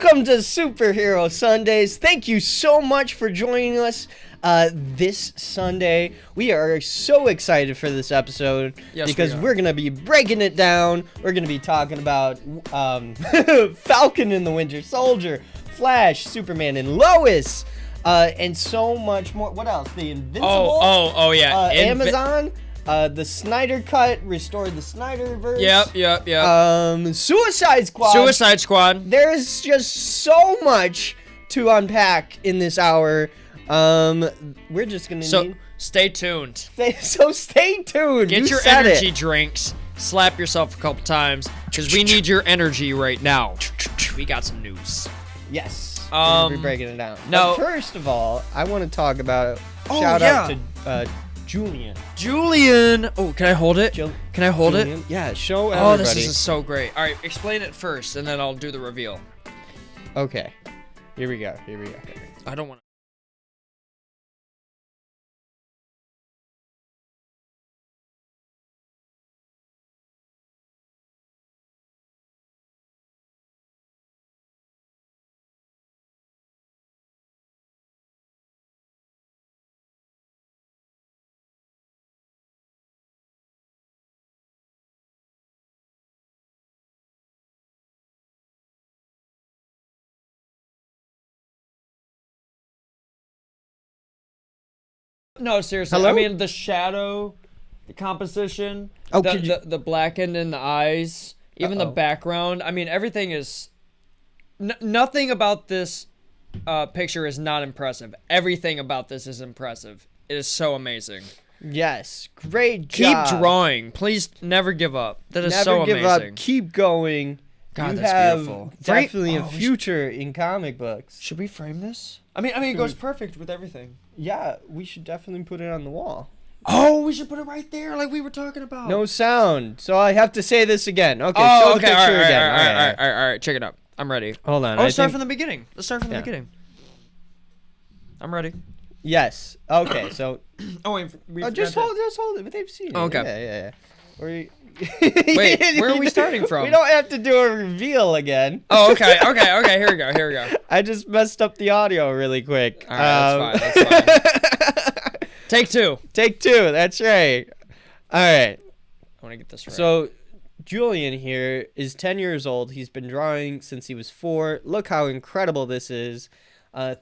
Welcome to Superhero Sundays. Thank you so much for joining us this Sunday. We are so excited for this episode because we're going to be breaking it down. We're going to be talking about Falcon and the Winter Soldier, Flash, Superman, and Lois, and so much more. What else? The Invincible. Oh, yeah. Amazon. The Snyder Cut restored the Snyderverse. Yep. Suicide Squad. There's just so much to unpack in this hour. We're just gonna stay tuned. Stay tuned. Get your energy drinks. Slap yourself a couple times because we need your energy right now. We got some news. Yes. We're breaking it down. No. But first of all, I want to talk about shout out to Julian. Oh, can I hold it? Can I hold it? Yeah, show everybody. Oh, this is so great. All right, explain it first, and then I'll do the reveal. Okay. Here we go. I don't want to. No, seriously. Hello? I mean, the shadow, the composition, the blackened in the eyes, even the background. I mean, everything is... nothing about this picture is not impressive. Everything about this is impressive. It is so amazing. Yes, great job. Keep drawing. Please never give up. That is so amazing. Never give up. Keep going. God, you that's have beautiful. Definitely a future in comic books. Should we frame this? I mean, it goes perfect with everything. Yeah, we should definitely put it on the wall. Oh, we should put it right there, like we were talking about. No sound, so I have to say this again. Okay, show the picture again. All right, check it out. I'm ready. Hold on. Let's start from the beginning. The beginning. I'm ready. Yes. Okay. So. Just hold it. But they've seen it. Okay. Yeah. Wait, where are we starting from? We don't have to do a reveal again. Oh, okay. Here we go. I just messed up the audio really quick. All right, that's fine. Take two. That's right. All right. I want to get this right. So, Julian here is 10 years old. He's been drawing since he was 4. Look how incredible this is.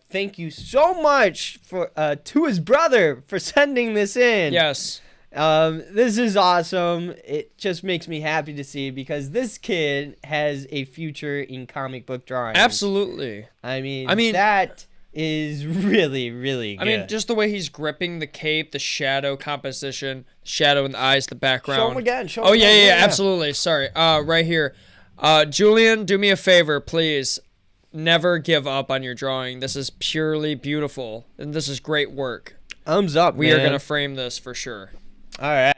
Thank you so much to his brother for sending this in. Yes. This is awesome. It just makes me happy to see because this kid has a future in comic book drawing. Absolutely. I mean that is really, really good. I mean, just the way he's gripping the cape, the shadow composition, shadow in the eyes, the background. Show him again. Yeah, absolutely. Sorry. Right here. Julian, do me a favor, please. Never give up on your drawing. This is purely beautiful, and this is great work. Thumbs up, We are going to frame this for sure. All right.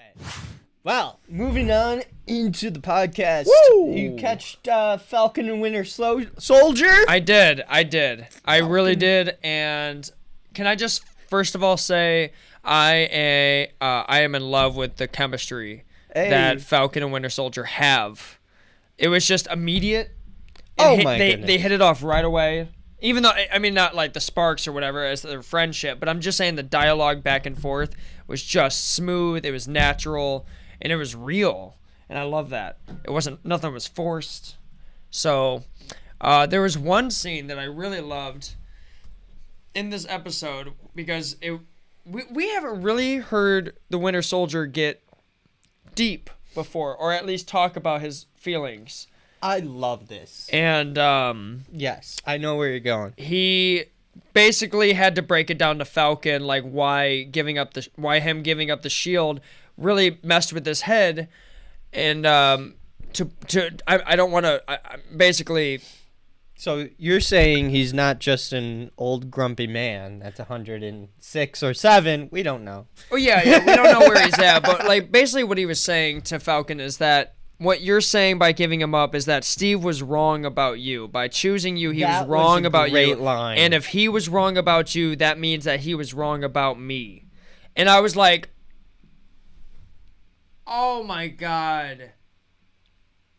Well, moving on into the podcast. Woo! You catched Falcon and Winter Soldier? I did. I really did. And can I just first of all say I am in love with the chemistry that Falcon and Winter Soldier have. It was just immediate. Goodness. They hit it off right away. Even though, I mean, not like the sparks or whatever as their friendship, but I'm just saying the dialogue back and forth was just smooth. It was natural, and it was real, and I love that. Nothing was forced. So, there was one scene that I really loved in this episode because we haven't really heard the Winter Soldier get deep before, or at least talk about his feelings. I love this. And yes, I know where you're going. He basically had to break it down to Falcon, like why him giving up the shield really messed with his head, and I don't want to basically. So you're saying he's not just an old grumpy man that's 106 or 7? We don't know. Oh yeah, we don't know where he's at, but like basically what he was saying to Falcon is that. What you're saying by giving him up is that Steve was wrong about you. By choosing you, he was wrong about you. Great line. And if he was wrong about you, that means that he was wrong about me. And I was like, oh my God.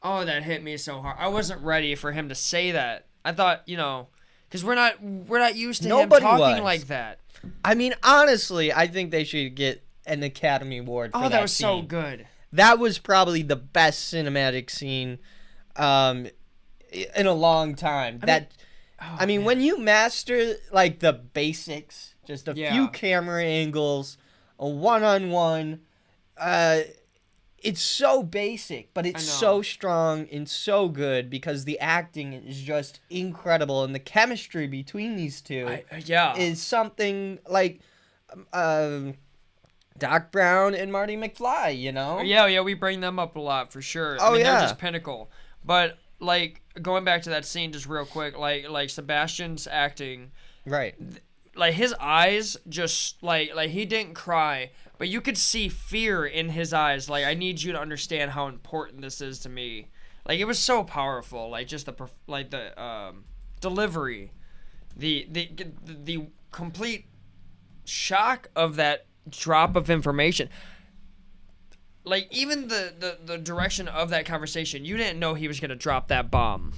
Oh, that hit me so hard. I wasn't ready for him to say that. I thought, because we're not used to Nobody him talking was. like that. I mean, honestly, I think they should get an Academy Award for that. Oh, that was scene. so good. That was probably the best cinematic scene in a long time. I mean, when you master like the basics, just a few camera angles, a one-on-one, it's so basic, but it's so strong and so good because the acting is just incredible, and the chemistry between these two is something like Doc Brown and Marty McFly, Yeah, we bring them up a lot for sure. They're just pinnacle. But like going back to that scene just real quick, like Sebastian's acting, right? Like his eyes just like he didn't cry, but you could see fear in his eyes. Like, I need you to understand how important this is to me. Like, it was so powerful. Like, just the delivery, the complete shock of that drop of information. Like, even the direction of that conversation, you didn't know he was gonna drop that bomb,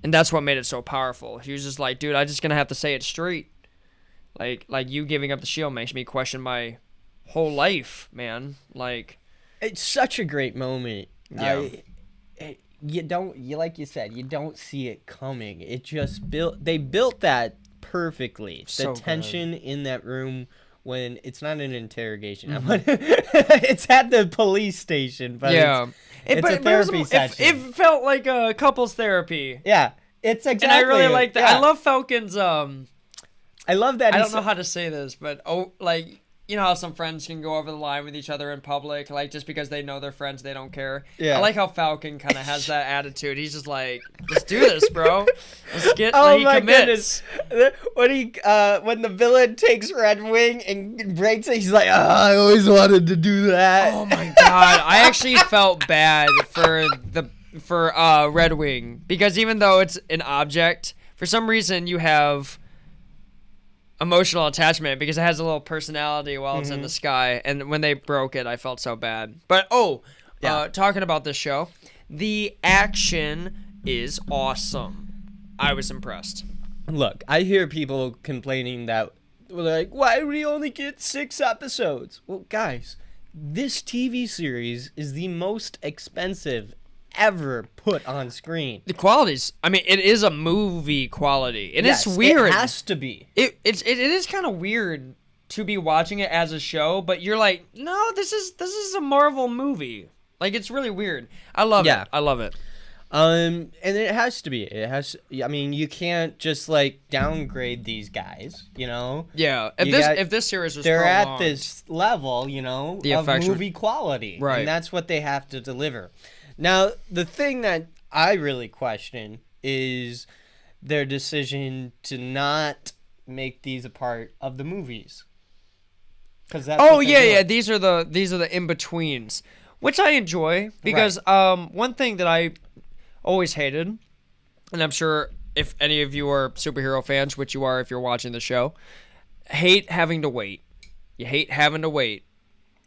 and that's what made it so powerful. He was just like, dude, I'm just gonna have to say it straight. Like you giving up the shield makes me question my whole life, man. Like, it's such a great moment. Yeah. Like you said, you don't see it coming. It just they built that perfectly. So the tension in that room when it's not an interrogation. Mm-hmm. It's at the police station, but it's a therapy session. It felt like a couples therapy. Yeah, it's exactly. And I really like that. Yeah. I love Falcon's I love that. I don't know how to say this, but like, you know how some friends can go over the line with each other in public, like just because they know they're friends, they don't care. Yeah. I like how Falcon kind of has that attitude. He's just like, let's do this, bro. Let's get. Oh he my commits. goodness! When the villain takes Red Wing and breaks it, he's like, I always wanted to do that. Oh my god! I actually felt bad for Red Wing, because even though it's an object, for some reason you have emotional attachment because it has a little personality while it's in the sky, and when they broke it, I felt so bad. But talking about this show, the action is awesome. I was impressed. Look, I hear people complaining that they're like, why do we only get 6 episodes? Well, guys, this TV series is the most expensive ever put on screen. The quality's, I mean, it is a movie quality. It's weird. It has to be. It is kind of weird to be watching it as a show, but you're like, no, this is a Marvel movie. Like, it's really weird. I love it. I love it. And it has to be. I mean, you can't just like downgrade these guys, Yeah. If this series was they're prolonged, at this level, of movie quality, right? And that's what they have to deliver. Now, the thing that I really question is their decision to not make these a part of the movies. These are the in-betweens, which I enjoy because one thing that I always hated, and I'm sure if any of you are superhero fans, which you are if you're watching the show, hate having to wait. You hate having to wait.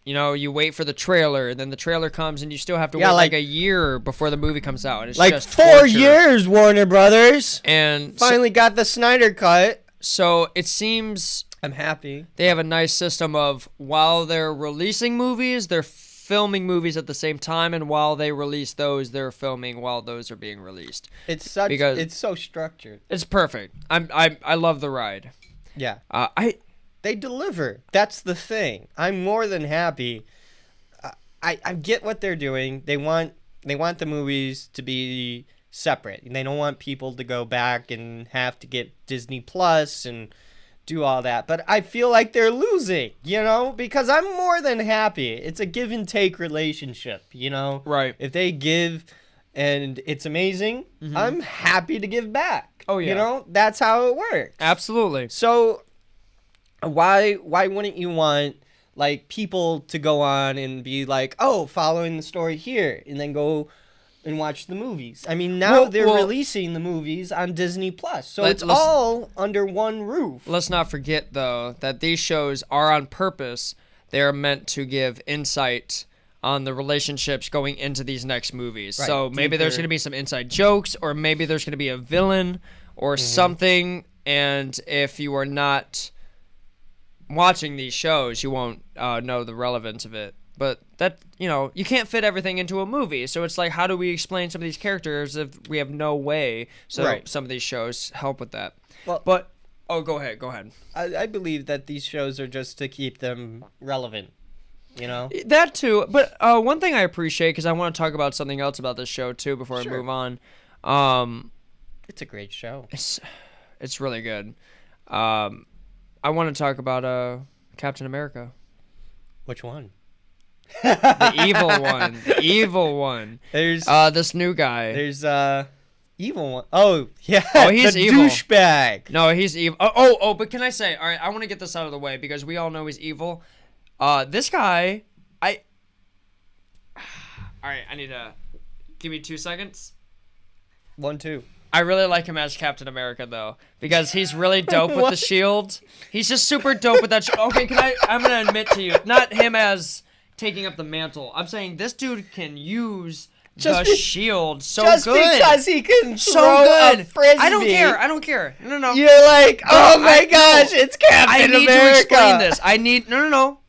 You wait for the trailer, and then the trailer comes, and you still have to wait like a year before the movie comes out. It's like just 4 torture. years, Warner Brothers. And finally got the Snyder cut. So it seems I'm happy. They have a nice system of while they're releasing movies, they're filming movies at the same time, and while they release those, they're filming while those are being released. It's so structured. It's perfect. I love the ride. Yeah. They deliver. That's the thing. I'm more than happy. I get what they're doing. They want the movies to be separate. They don't want people to go back and have to get Disney Plus and do all that. But I feel like they're losing, because I'm more than happy. It's a give and take relationship, Right. If they give and it's amazing, I'm happy to give back. Oh, yeah. That's how it works. Absolutely. So why wouldn't you want like people to go on and be like, oh, following the story here, and then go and watch the movies? I mean, now they're releasing the movies on Disney Plus, so it's all under one roof. Let's not forget though that these shows are on purpose. They are meant to give insight on the relationships going into these next movies. Right. So maybe there's going to be some inside jokes, or maybe there's going to be a villain, or something. And if you are not watching these shows, you won't know the relevance of it. But that, you can't fit everything into a movie. So it's like, how do we explain some of these characters if we have no way? So some of these shows help with that. Well, but go ahead. I believe that these shows are just to keep them relevant. That too. But one thing I appreciate, because I want to talk about something else about this show too before I move on. It's a great show. It's really good. I want to talk about Captain America. Which one? The evil one. The evil one. There's this new guy. There's evil one. Oh yeah. Oh, he's the evil. Douchebag. No, he's evil. Oh, but can I say? All right, I want to get this out of the way because we all know he's evil. This guy, all right, I need to give me 2 seconds. 1, 2. I really like him as Captain America though, because he's really dope with the shield. He's just super dope with that. Okay, I'm gonna admit to you, not him as taking up the mantle. I'm saying this dude can use the shield so just good. Just because he can throw a frisbee. I don't care. No. You're like, oh my gosh, it's Captain America. I need to explain this. No.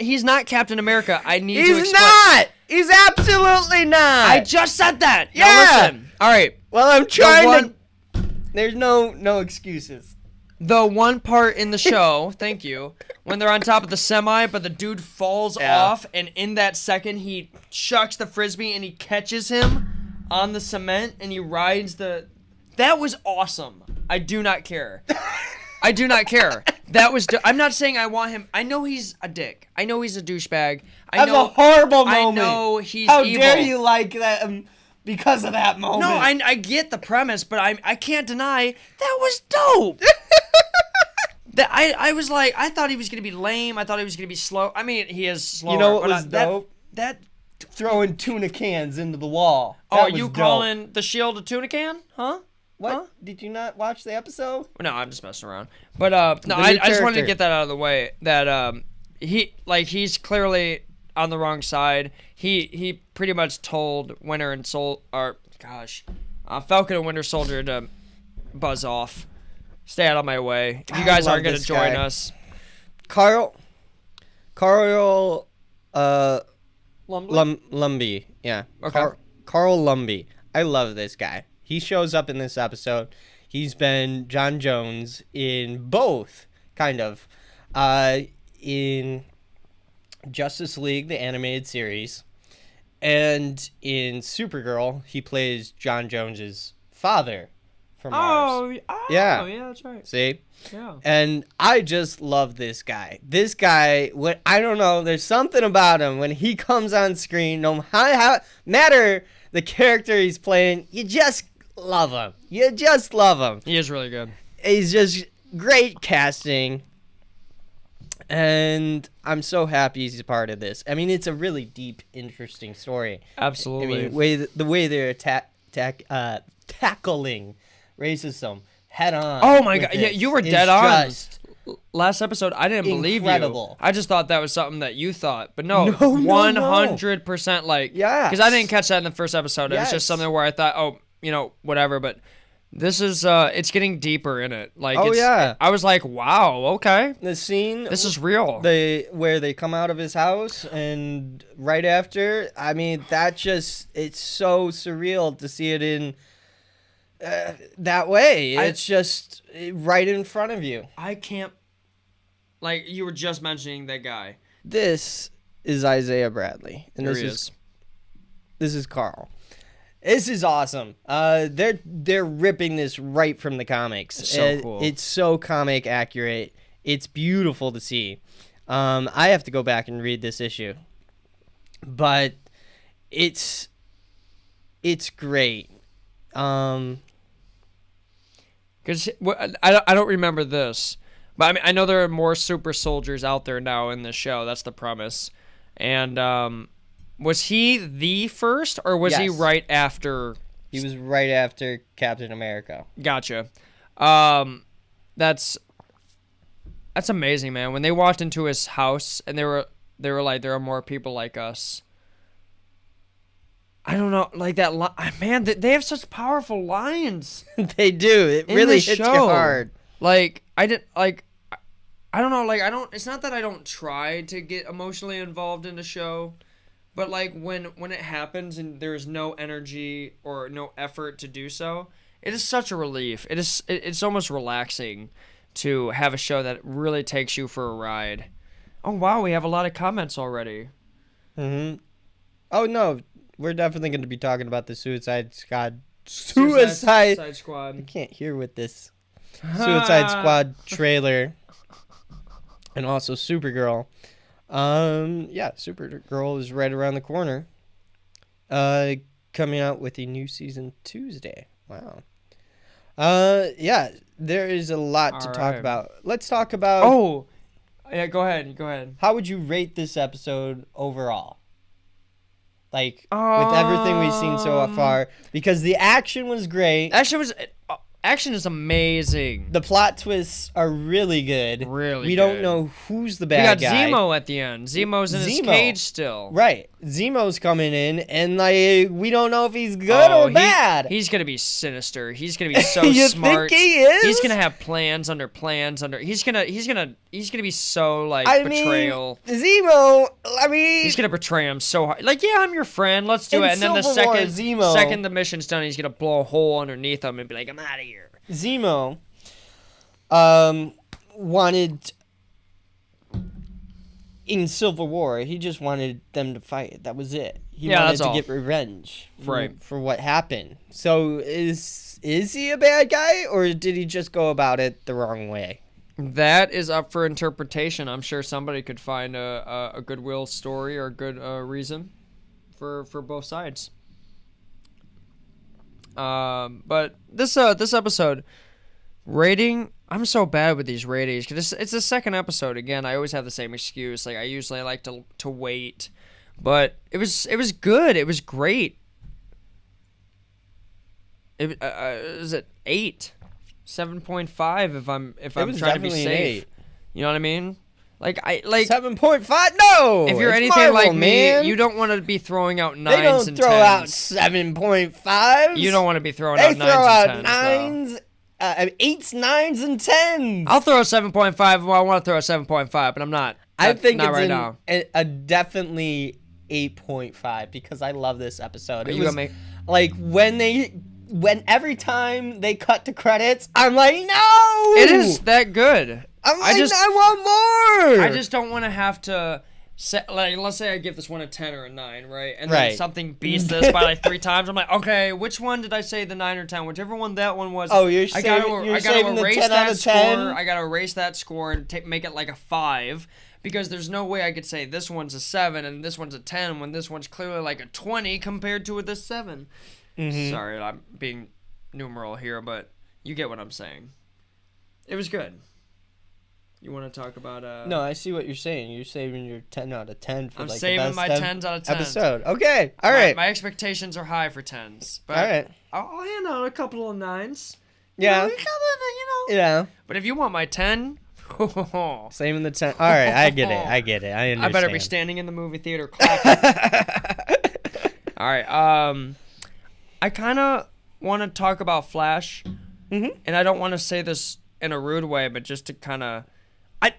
He's not Captain America. I need to explain. He's not. He's absolutely not. I just said that. Yeah. Now listen. All right. Well, I'm trying to. There's no excuses. The one part in the show, thank you, when they're on top of the semi, but the dude falls off, and in that second, he chucks the frisbee and he catches him on the cement, and he rides the. That was awesome. I do not care. That was. I'm not saying I want him. I know he's a dick. I know he's a douchebag. That's a horrible moment. I know he's How evil. dare you like that because of that moment? No, I get the premise, but I can't deny that was dope. I was like, I thought he was gonna be lame. I thought he was gonna be slow. I mean, he is slow. You know what was dope? That throwing tuna cans into the wall. Oh, you calling the shield a tuna can? Huh? What? Huh? Did you not watch the episode? No, I'm just messing around. But no, I just wanted to get that out of the way. That he's clearly on the wrong side. He pretty much told Falcon and Winter Soldier to buzz off. Stay out of my way. If you guys aren't gonna join us. Carl Lumbly? Lumbly. Yeah. Okay. Carl Lumbly. I love this guy. He shows up in this episode. He's been John Jones in both, kind of. In Justice League, the animated series, and in Supergirl, he plays John Jones's father from Mars. Yeah, that's right. See? Yeah. And I just love this guy. This guy, I don't know, there's something about him when he comes on screen, no matter the character he's playing, you just love him. You just love him. He is really good. He's just great casting. And I'm so happy he's a part of this. I mean, it's a really deep, interesting story. Absolutely. I mean, the way they're tackling racism head on. Oh my God! Yeah, you were dead on. Last episode, I didn't believe you. I just thought that was something that you thought, but no, 100%. Like, yeah, because I didn't catch that in the first episode. It was just something where I thought, whatever. But this is, it's getting deeper in it. Like, I was like, wow, okay. The scene. This is real. Where they come out of his house and right after, I mean, it's so surreal to see it in that way. It's just right in front of you. I can't, like, you were just mentioning that guy. This is Isaiah Bradley. And this is Carl. This is awesome. They're ripping this right from the comics. It's so cool. It's so comic accurate. It's beautiful to see. I have to go back and read this issue, but it's great. Because I don't remember this, but I mean I know there are more super soldiers out there now in this show. That's the premise, and was he the first, or was he right after? He was right after Captain America. Gotcha. That's amazing, man. When they walked into his house and they were like, there are more people like us. I don't know, like that man, they have such powerful lines. They do. It really hits you hard. Like I don't know, like it's not that I don't try to get emotionally involved in the show, but like when it happens and there is no energy or no effort to do so, it is such a relief. It's almost relaxing to have a show that really takes you for a ride. Oh wow, we have a lot of comments already. Mhm. Oh no, we're definitely going to be talking about the Suicide Squad. Suicide Squad. I can't hear with this. Suicide Squad trailer. And also Supergirl. Yeah, Supergirl is right around the corner. Coming out with a new season Tuesday. Wow. Yeah, there is a lot to talk about. Let's talk about... Oh, yeah, go ahead. How would you rate this episode overall? Like, with everything we've seen so far. Because the action was great. Action is amazing. The plot twists are really good. Really We good. don't know who's the bad guy. We got Zemo at the end. Zemo's in his cage still. Right. Zemo's coming in, and like we don't know if he's good or bad. He's going to be sinister. He's going to be so you smart. Think he is? He's going to have plans under. He's going to be so like betrayal. Zemo, he's going to betray him so hard. Like, yeah, I'm your friend. Let's do it. And then the second the mission's done, he's going to blow a hole underneath him and be like, I'm out of here. Zemo wanted in Civil War, he just wanted them to fight. That was it. He wanted to get revenge for what happened. So is he a bad guy, or did he just go about it the wrong way? That is up for interpretation. I'm sure somebody could find a goodwill story or a good reason for both sides. But this episode rating, I'm so bad with these ratings because it's the second episode. Again, I always have the same excuse. Like I usually like to wait, but it was good. It was great. Is it 8, 7.5? If I'm trying to be safe, you know what I mean? Like 7.5. No, if you're anything like me, you don't want to be throwing out 9s and 10s. They don't throw out 7.5s. You don't want to be throwing out 9s and 10s. They throw out 8s, 9s, and 10s. I'll throw a 7.5. Well, I want to throw a 7.5, but I'm not. I think not it's right now. A definitely 8.5 because I love this episode. Like when every time they cut to credits, I'm like, no! It is that good. I'm like, I want more! I just don't want to have to... let's say I give this one a 10 or a 9, right? And then something beats this by like 3 times. I'm like, okay, which one did I say the 9 or 10? Whichever one that one was. Oh, I gotta erase that score. I gotta erase that score and make it like a 5. Because there's no way I could say this one's a 7 and this one's a 10 when this one's clearly like a 20 compared to this 7. Mm-hmm. Sorry, I'm being numeral here, but you get what I'm saying. It was good. You want to talk about No, I see what you're saying. You're saving your 10 out of 10 for I'm like saving the best my 10s out of 10 episode. Okay. All right. My expectations are high for 10s. But all right. I'll hand out a couple of 9s. Yeah. Yeah. But if you want my 10, saving the 10. All right, I get it. I understand. I better be standing in the movie theater clapping. All right. I kind of want to talk about Flash, and I don't want to say this in a rude way, but just to kind of, I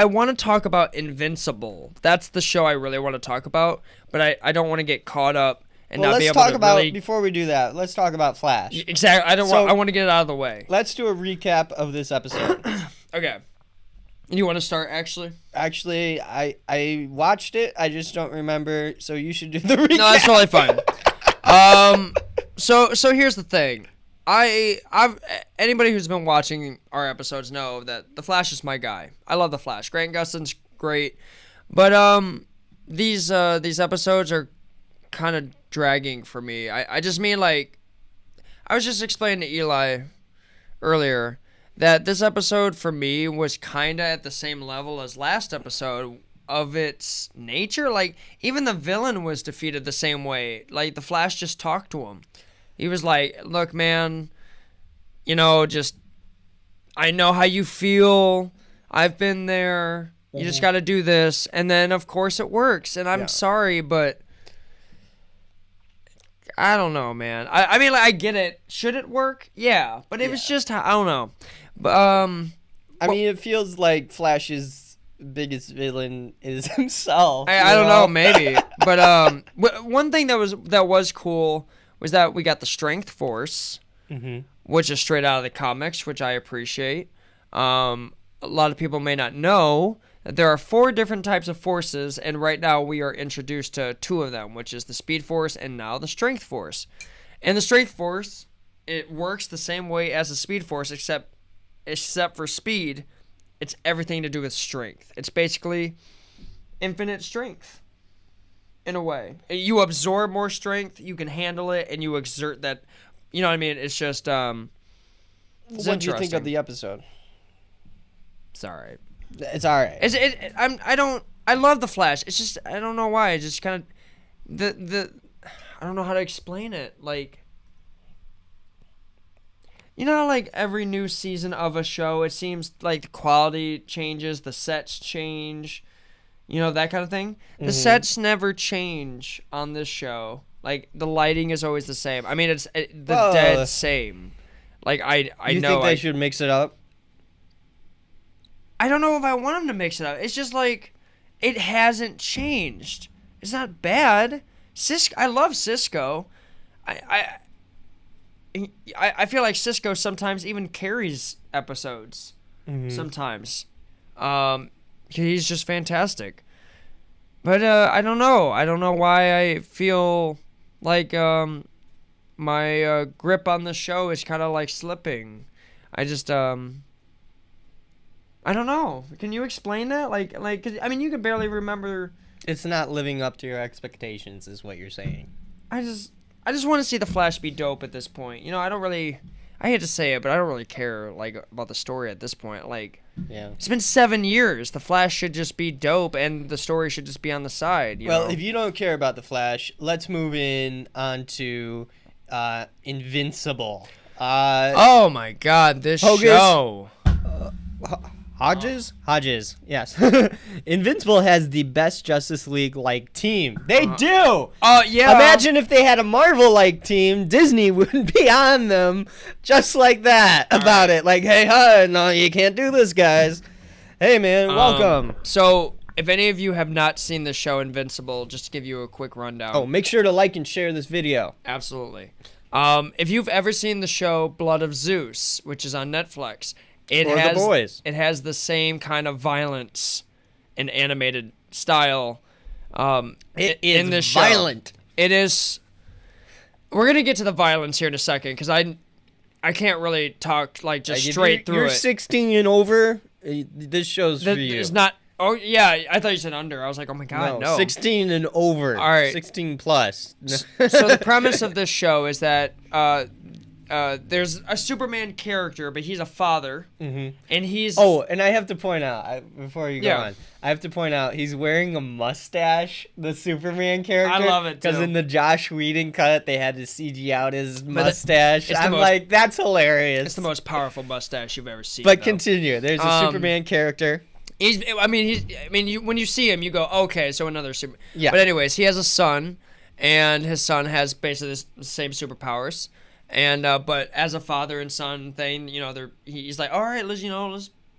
want to talk about Invincible. That's the show I really want to talk about, but I don't want to get caught up and not be able to really... Before we do that, let's talk about Flash. Exactly. I want to get it out of the way. Let's do a recap of this episode. Okay. You want to start, actually? Actually, I watched it. I just don't remember, so you should do the recap. No, that's totally fine. So here's the thing. I've anybody who's been watching our episodes know that the Flash is my guy. I love the Flash. Grant Gustin's great, but these episodes are kind of dragging for me. I just mean, like, I was just explaining to Eli earlier that this episode for me was kind of at the same level as last episode of its nature. Like, even the villain was defeated the same way. Like, the Flash just talked to him. He was like, look, man, just, I know how you feel. I've been there. You just got to do this. And then, of course, it works. And I'm sorry, but I don't know, man. I mean, like, I get it. Should it work? Yeah, but it was just I don't know. But I mean, it feels like Flash's biggest villain is himself. I don't know, maybe. But one thing that was cool was that we got the Strength Force, which is straight out of the comics, which I appreciate. A lot of people may not know that there are 4 different types of forces, and right now we are introduced to 2 of them, which is the Speed Force and now the Strength Force. And the Strength Force, it works the same way as the Speed Force, except for speed. It's everything to do with strength. It's basically infinite strength, in a way. You absorb more strength, you can handle it, and you exert that. You know what I mean? It's just what do you think of the episode? It's all right. It's all right. I love the Flash. It's just I don't know why. It's just kind of I don't know how to explain it. Like, you know, like every new season of a show, it seems like the quality changes, the sets change, you know, that kind of thing. The sets never change on this show. Like, the lighting is always the same. I mean, it's dead same. Like, I know. You think they should mix it up? I don't know if I want them to mix it up. It's just like, it hasn't changed. It's not bad. I love Cisco. I feel like Cisco sometimes even carries episodes. Sometimes. He's just fantastic. But I don't know. I don't know why I feel like my grip on the show is kind of like slipping. I just I don't know. Can you explain that? Like, 'cause, I mean, you can barely remember. It's not living up to your expectations, is what you're saying. I just want to see the Flash be dope at this point. You know, I hate to say it, but I don't really care like about the story at this point. Like, yeah, it's been 7 years. The Flash should just be dope, and the story should just be on the side. You know? If you don't care about the Flash, let's move on to Invincible. Oh my God, this show. Hodges, yes. Invincible has the best Justice League-like team. They do! Oh, yeah. Imagine if they had a Marvel-like team, Disney would be on them just like that about it. Like, hey, no, you can't do this, guys. Hey, man, welcome. So, if any of you have not seen the show Invincible, just to give you a quick rundown. Oh, make sure to like and share this video. Absolutely. If you've ever seen the show Blood of Zeus, which is on Netflix, it has the same kind of violence and animated style. It is in this violent. Show. It is. We're gonna get to the violence here in a second because I can't really talk like just straight through it. You're 16 and over. This show's for you. It's not. Oh yeah, I thought you said under. I was like, oh my God, no. 16 and over. All right. 16 plus. So the premise of this show is that there's a Superman character, but he's a father, and he's... Oh, and I have to point out, before you go on, I have to point out, he's wearing a mustache, the Superman character. I love it, too. Because in the Josh Whedon cut, they had to CG out his mustache. I'm like, that's hilarious. It's the most powerful mustache you've ever seen. But continue. There's a Superman character. When you see him, you go, okay, so another super. Yeah. But anyways, he has a son, and his son has basically the same superpowers. And but as a father and son thing, you know, he's like, all right, let's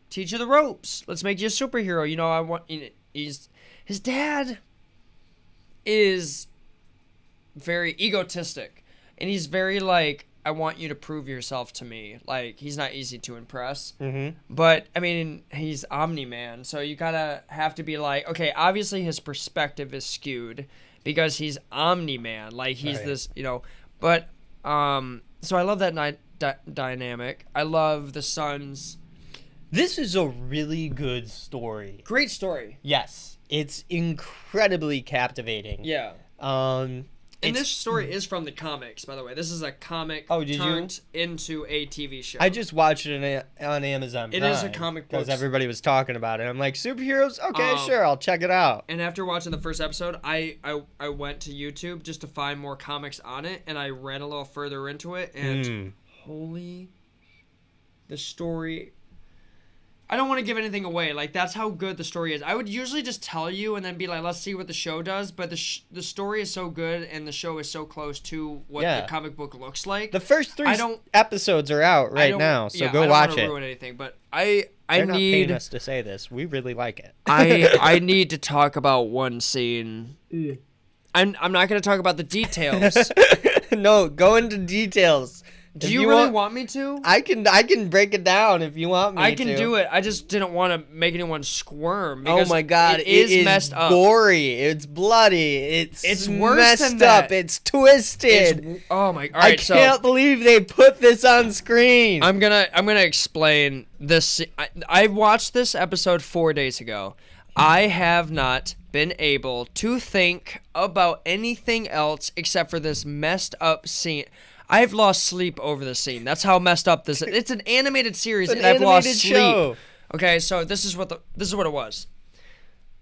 teach you the ropes. Let's make you a superhero. You know, his dad is very egotistic, and he's very like, I want you to prove yourself to me. Like, he's not easy to impress. But I mean, he's Omni-Man, so you have to be like, okay, obviously his perspective is skewed because he's Omni-Man. Like, he's this, you know, but. So I love that dynamic. I love the sons. This is a really good story. Great story. Yes, it's incredibly captivating. Yeah. And this story is from the comics, by the way. This is a comic turned into a TV show. I just watched it on Amazon Prime. It is a comic book. Because everybody was talking about it. I'm like, superheroes? Okay, sure, I'll check it out. And after watching the first episode, I went to YouTube just to find more comics on it, and I read a little further into it, and the story... I don't want to give anything away. Like, that's how good the story is. I would usually just tell you and then be like, let's see what the show does. But the story is so good and the show is so close to what the comic book looks like. The first 3 episodes are out right now, so go watch it. I don't want to ruin anything, but They're not paying us to say this. We really like it. I need to talk about one scene. I'm not going to talk about the details. No, go into details. Do you really want me to? I can break it down if you want me to. I can do it. I just didn't want to make anyone squirm. Oh my god, it is messed up. Gory. It's bloody. It's worse messed than that. up. It's twisted. Oh my! All right, I can't believe they put this on screen. I'm gonna explain this. I watched this episode 4 days ago. I have not been able to think about anything else except for this messed up scene. I've lost sleep over the scene. That's how messed up this is. It's an animated series, and I've lost sleep. Okay, so this is what it was.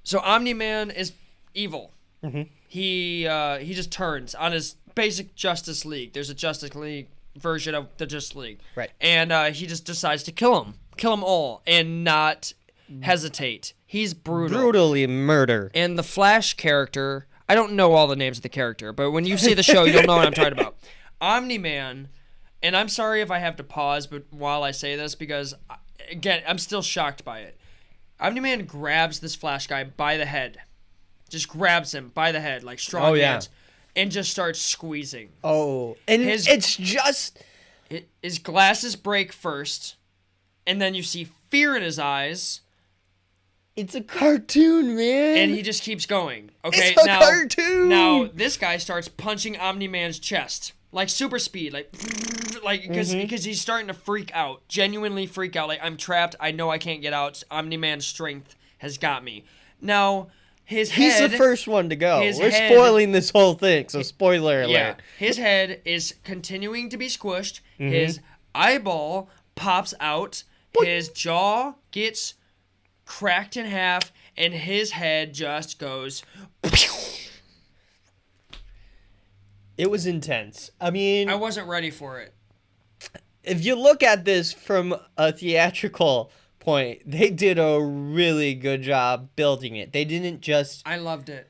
So Omni-Man is evil. Mm-hmm. He just turns on his basic Justice League. There's a Justice League version of the Justice League, right? And he just decides to kill them all, and not hesitate. He's brutally murder. And the Flash character, I don't know all the names of the character, but when you see the show, you'll know what I'm talking about. Omni-Man, and I'm sorry if I have to pause but while I say this because, again, I'm still shocked by it. Omni-Man grabs this Flash guy by the head. Just grabs him by the head, like strong hands, and just starts squeezing. Oh, and it's just... His glasses break first, and then you see fear in his eyes. It's a cartoon, man. And he just keeps going. Okay, it's a cartoon. Now, this guy starts punching Omni-Man's chest. Like super speed, because he's starting to freak out, genuinely freak out. Like, I'm trapped. I know I can't get out. Omni-Man's strength has got me. Now, he's the first one to go. We're spoiling this whole thing, so spoiler alert. Yeah, his head is continuing to be squished. Mm-hmm. His eyeball pops out. Boing. His jaw gets cracked in half, and his head just goes. It was intense. I mean... I wasn't ready for it. If you look at this from a theatrical point, they did a really good job building it. They didn't just... I loved it.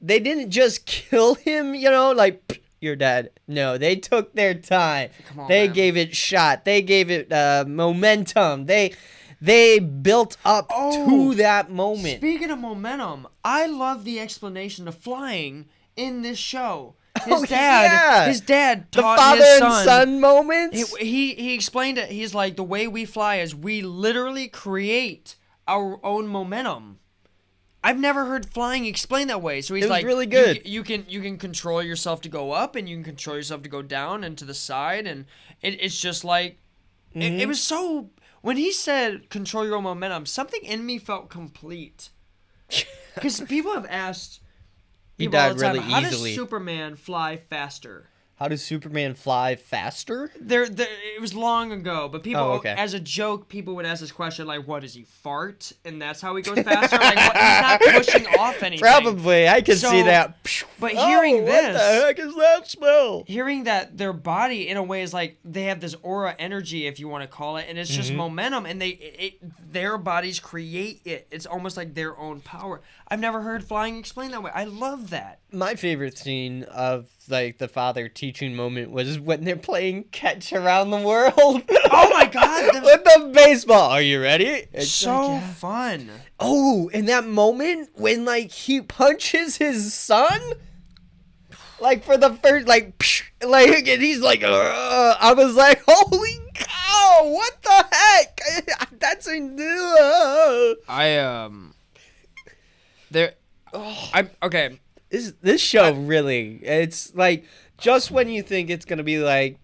They didn't just kill him, like, you're dead. No, they took their time. Come on, they man. gave it shot. They gave it momentum. They built up to that moment. Speaking of momentum, I love the explanation of flying in this show. His dad taught his son. The father and son moments? He explained it. He's like, the way we fly is we literally create our own momentum. I've never heard flying explained that way. So he's like, really good. You can control yourself to go up, and you can control yourself to go down and to the side, and it's just like, it was so... When he said control your own momentum, something in me felt complete. Because people have asked... He died really easily. How does Superman fly faster? How does Superman fly faster? It was long ago, but people, as a joke, people would ask this question like, "What does he fart?" And that's how he goes faster. Like, he's not pushing off anything. Probably, I can see that. But hearing this, what the heck is that smell? Hearing that their body, in a way, is like they have this aura energy, if you want to call it, and it's just momentum, and their bodies create it. It's almost like their own power. I've never heard flying explained that way. I love that. My favorite scene of like the father teaching moment was when they're playing catch around the world. Oh my god! With the baseball. Are you ready? It's so fun. Oh, and that moment when like he punches his son, like for the first and he's like, I was like, holy cow! What the heck? That's okay. This show really, it's like, just when you think it's going to be like,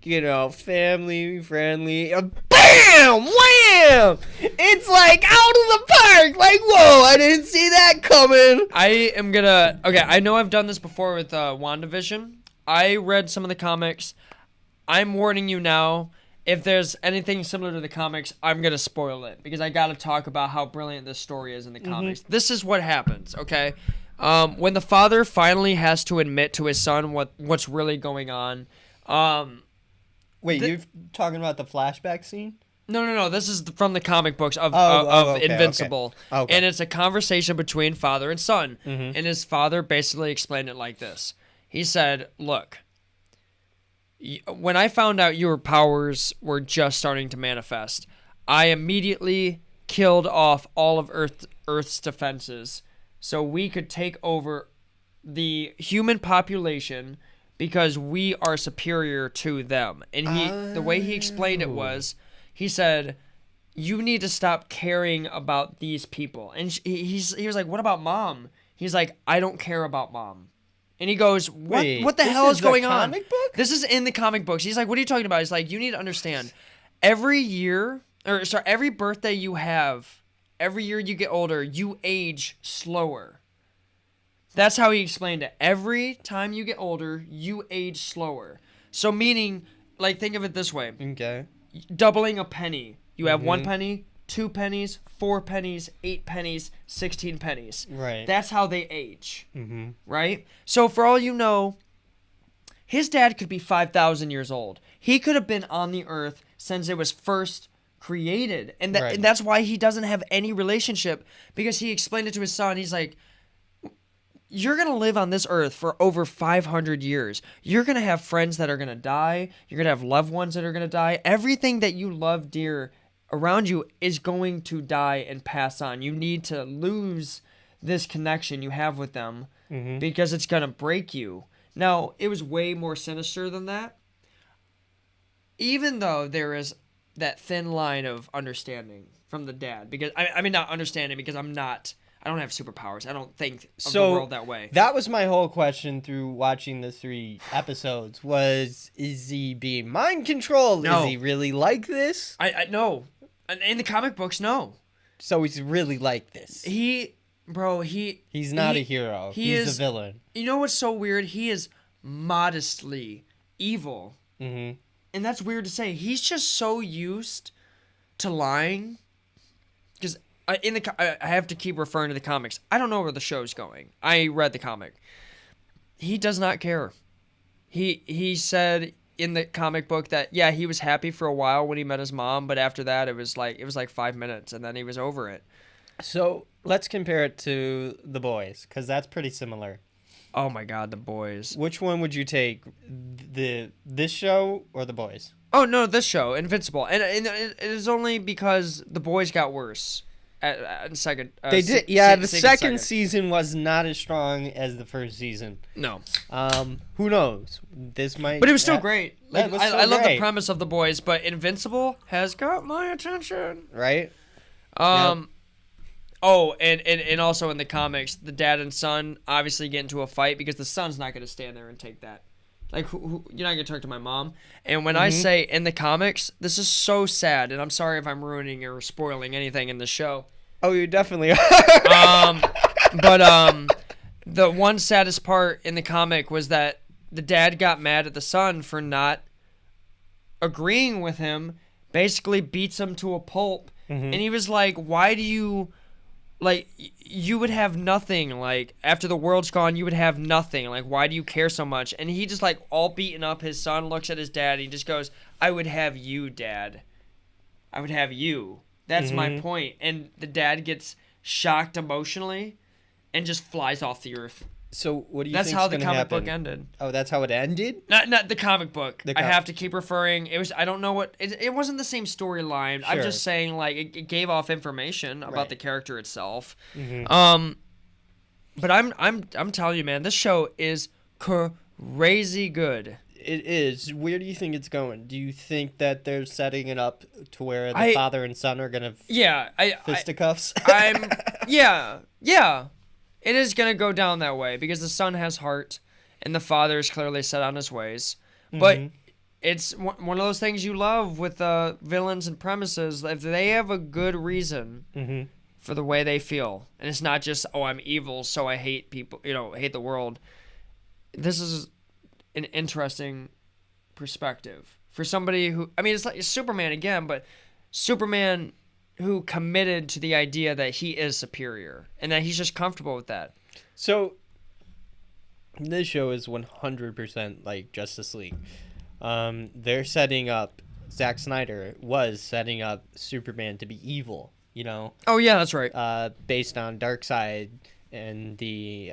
family friendly, bam, wham! It's like out of the park. Like, whoa, I didn't see that coming. I know I've done this before with WandaVision. I read some of the comics. I'm warning you now. If there's anything similar to the comics, I'm going to spoil it because I got to talk about how brilliant this story is in the comics. This is what happens, okay? When the father finally has to admit to his son what's really going on. Wait, you're talking about the flashback scene? No. This is from the comic books of okay, Invincible. Okay. And it's a conversation between father and son. Mm-hmm. And his father basically explained it like this. He said, look, when I found out your powers were just starting to manifest, I immediately killed off all of Earth's defenses so we could take over the human population because we are superior to them. And the way he explained it was, he said, you need to stop caring about these people. And he was like, what about mom? He's like, I don't care about mom. And he goes, what the hell is going on? Comic book? This is in the comic books. He's like, what are you talking about? He's like, you need to understand, every birthday you have, every year you get older, you age slower. That's how he explained it. Every time you get older, you age slower. So meaning, like, think of it this way. Okay. Doubling a penny. You have 1 penny, 2 pennies, 4 pennies, 8 pennies, 16 pennies. Right. That's how they age. Mm-hmm. Right? So for all you know, his dad could be 5,000 years old. He could have been on the earth since it was first created. And that's why he doesn't have any relationship, because he explained it to his son. He's like, you're going to live on this earth for over 500 years. You're going to have friends that are going to die. You're going to have loved ones that are going to die. Everything that you love dear around you is going to die and pass on. You need to lose this connection you have with them because it's going to break you. Now, it was way more sinister than that. Even though there is that thin line of understanding from the dad. Because I mean, not understanding, because I don't have superpowers. I don't think of the world that way. That was my whole question through watching the 3 episodes was, is he being mind controlled? No. Is he really like this? I no. In the comic books, no. So he's really like this. He's not a hero. He's a villain. You know what's so weird? He is modestly evil. Mm-hmm. And that's weird to say. He's just so used to lying. Because I have to keep referring to the comics. I don't know where the show's going. I read the comic. He does not care. He said in the comic book that, yeah, he was happy for a while when he met his mom, but after that it was like 5 minutes and then he was over it. So let's compare it to The Boys, because that's pretty similar. Oh my God, The Boys. Which one would you take, this show or The Boys? Oh no, this show, Invincible, and it is only because The Boys got worse. Second, they did. Yeah, the second season was not as strong as the first season. No. Who knows? This might. But it was still great. Like, I love the great. premise of The Boys, but Invincible has got my attention. Right. Yep. Oh, and also in the comics, the dad and son obviously get into a fight because the son's not going to stand there and take that. Like, who you're not going to talk to my mom. And when I say in the comics, this is so sad, and I'm sorry if I'm ruining or spoiling anything in the show. Oh, you definitely are. But the one saddest part in the comic was that the dad got mad at the son for not agreeing with him, basically beats him to a pulp. And he was like, why do you... Like, you would have nothing. Like, after the world's gone, you would have nothing. Like, why do you care so much? And he just, like, all beaten up. His son looks at his dad. And he just goes, I would have you, Dad. I would have you. That's my point. And the dad gets shocked emotionally and just flies off the earth. So what do you think? That's how the comic book ended. Oh, that's how it ended? Not the comic book. I have to keep referring. It was, I don't know what, it wasn't the same storyline. Sure. I'm just saying, like, it gave off information about the character itself. But I'm telling you, man, this show is crazy good. It is. Where do you think it's going? Do you think that they're setting it up to where the father and son are gonna fisticuffs? Yeah. It is going to go down that way because the son has heart and the father is clearly set on his ways. But it's one of those things you love with villains and premises. If they have a good reason for the way they feel, and it's not just, oh, I'm evil, so I hate people, hate the world. This is an interesting perspective for somebody who, I mean, it's like Superman again, but Superman who committed to the idea that he is superior and that he's just comfortable with that. So this show is 100% like Justice League. They're setting up Zack Snyder was setting up Superman to be evil, you know? Oh, yeah, that's right. Based on Darkseid and the,